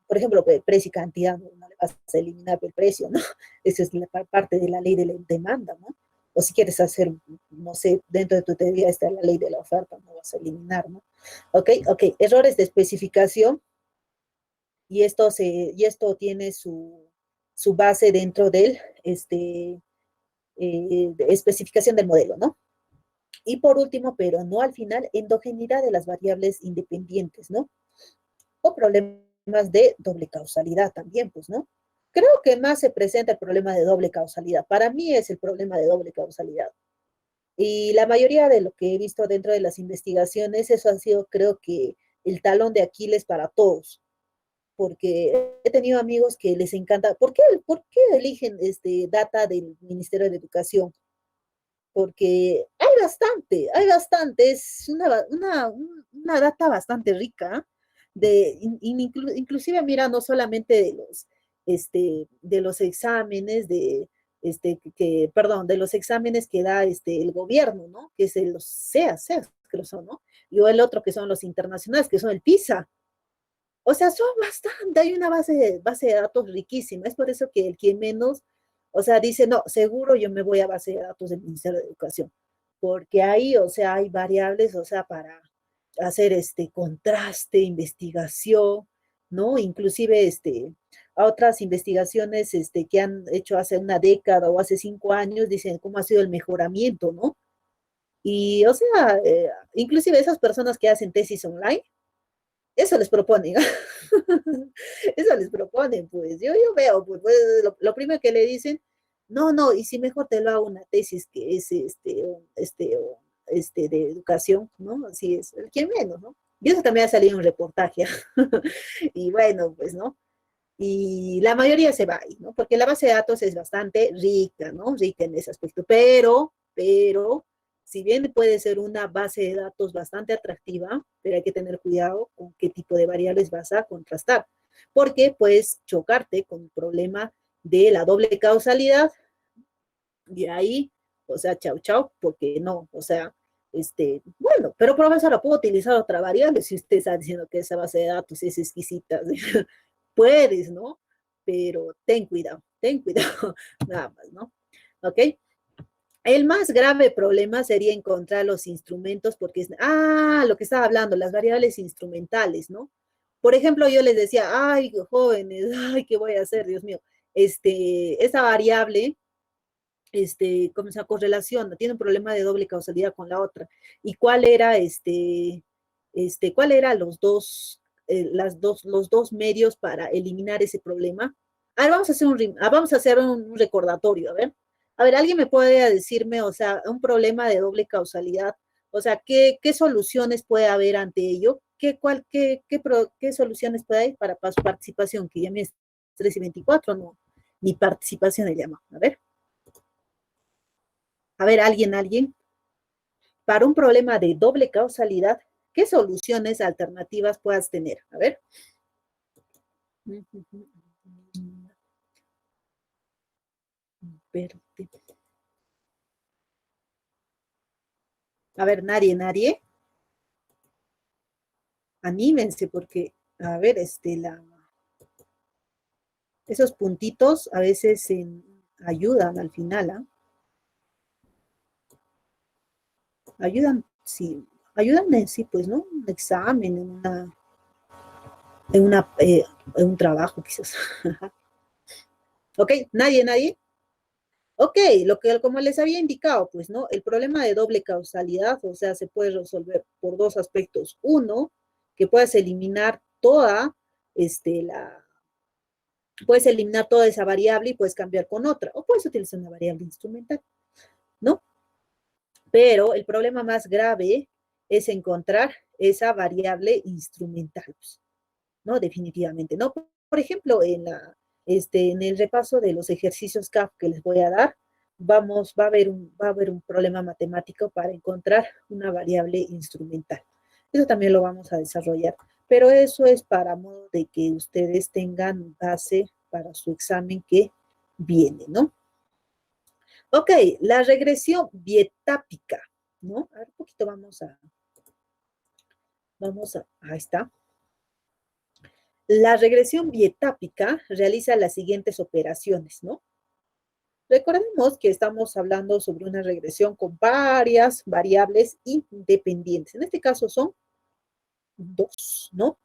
Por ejemplo, precio y cantidad, no le vas a eliminar el precio, ¿no? Esa es la parte de la ley de la demanda, ¿no? O si quieres hacer, no sé, dentro de tu teoría está la ley de la oferta, no vas a eliminar, ¿no? Ok, errores de especificación, y esto tiene su base dentro del, de especificación del modelo, ¿no? Y por último, pero no al final, endogeneidad de las variables independientes, ¿no? O problemas de doble causalidad también, pues, ¿no? Creo que más se presenta el problema de doble causalidad. Para mí es el problema de doble causalidad. Y la mayoría de lo que he visto dentro de las investigaciones, eso ha sido, creo que, el talón de Aquiles para todos, porque he tenido amigos que les encanta. ¿Por qué eligen data del Ministerio de Educación? Porque hay bastante, es una data bastante rica, inclusive mira, no solamente de los exámenes, perdón, de los exámenes que da el gobierno, ¿no? Que es los CEA, creo son, ¿no? Y o el otro que son los internacionales, que son el PISA. O sea, son bastante, hay una base de datos riquísima. Es por eso que el que menos, o sea, dice, no, seguro yo me voy a base de datos del Ministerio de Educación, porque ahí, o sea, hay variables, o sea, para hacer este contraste, investigación, ¿no? Inclusive a otras investigaciones que han hecho hace una década o hace 5 años, dicen cómo ha sido el mejoramiento, ¿no? Y, o sea, inclusive esas personas que hacen tesis online, eso les proponen. Eso les proponen, pues. Yo veo, pues, lo primero que le dicen, no, no, y si mejor te lo hago una tesis que es de educación, ¿no? Así es, el quien menos, ¿no? Y eso también ha salido en un reportaje. Y bueno, pues, ¿no? Y la mayoría se va ahí, ¿no? Porque la base de datos es bastante rica, ¿no? Rica en ese aspecto, pero, si bien puede ser una base de datos bastante atractiva, pero hay que tener cuidado con qué tipo de variables vas a contrastar, porque puedes chocarte con el problema de la doble causalidad y ahí, o sea, chau, chau, porque no, o sea, bueno, pero profesora, puedo utilizar otra variable si usted está diciendo que esa base de datos es exquisita. Puedes, ¿no? Pero ten cuidado, nada más, ¿no? ¿Ok? El más grave problema sería encontrar los instrumentos, porque lo que estaba hablando, las variables instrumentales, ¿no? Por ejemplo, yo les decía, ay, jóvenes, ay, ¿qué voy a hacer, Dios mío? Esa variable, ¿cómo se llama? Correlaciona, tiene un problema de doble causalidad con la otra. ¿Y cuál era los dos medios para eliminar ese problema? A ver, vamos a hacer un recordatorio, a ver. A ver, ¿alguien me puede decirme, o sea, un problema de doble causalidad? O sea, ¿qué soluciones puede haber ante ello? ¿Qué soluciones puede haber para su participación? Que ya me es 3 y 24, no, mi participación le llama. A ver, alguien. Para un problema de doble causalidad, ¿qué soluciones alternativas puedas tener? A ver. Verde. A ver, nadie. Anímense porque, a ver, esos puntitos a veces ayudan al final, ¿ah? Ayudan, sí, ayudan en sí, pues, ¿no? Un examen, en un trabajo, quizás. Ok, nadie. Ok, como les había indicado, pues, ¿no? El problema de doble causalidad, o sea, se puede resolver por dos aspectos. Uno, que este, la, puedes eliminar toda esa variable y puedes cambiar con otra, o puedes utilizar una variable instrumental, ¿no? Pero el problema más grave es encontrar esa variable instrumental, pues, ¿no? Definitivamente, ¿no? Por ejemplo, en el repaso de los ejercicios CAF que les voy a dar, va a haber un problema matemático para encontrar una variable instrumental. Eso también lo vamos a desarrollar, pero eso es para modo de que ustedes tengan base para su examen que viene, ¿no? Ok, la regresión bietápica, ¿no? A ver, un poquito ahí está. La regresión bietápica realiza las siguientes operaciones, ¿no? Recordemos que estamos hablando sobre una regresión con varias variables independientes. En este caso son dos, ¿no?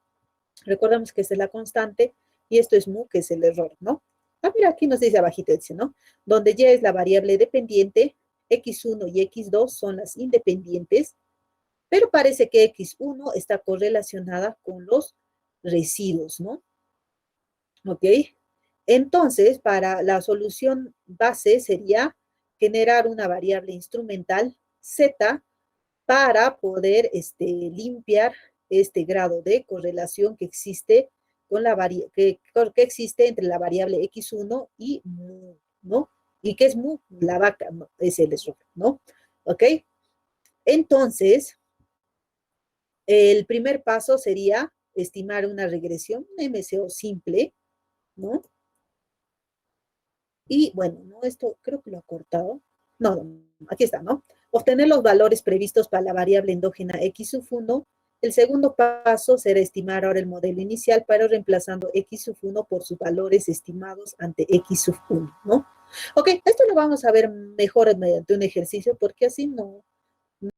Recordemos que esta es la constante y esto es mu, que es el error, ¿no? Ah, mira, aquí nos dice abajito, dice, ¿no? Donde y es la variable dependiente, x1 y x2 son las independientes, pero parece que x1 está correlacionada con los residuos, ¿no? ¿Ok? Entonces, para la solución base sería generar una variable instrumental z para poder limpiar este grado de correlación que existe con que existe entre la variable x1 y mu, ¿no? ¿Y qué es mu? La vaca, ¿no? Es el error, ¿no? ¿Ok? Entonces, el primer paso sería estimar una regresión, un MCO simple, ¿no? Y bueno, no, esto creo que lo ha cortado. No, no, aquí está, ¿no? Obtener los valores previstos para la variable endógena x sub 1. El segundo paso será estimar ahora el modelo inicial, pero reemplazando x sub 1 por sus valores estimados ante x sub 1, ¿no? Ok, esto lo vamos a ver mejor mediante un ejercicio porque así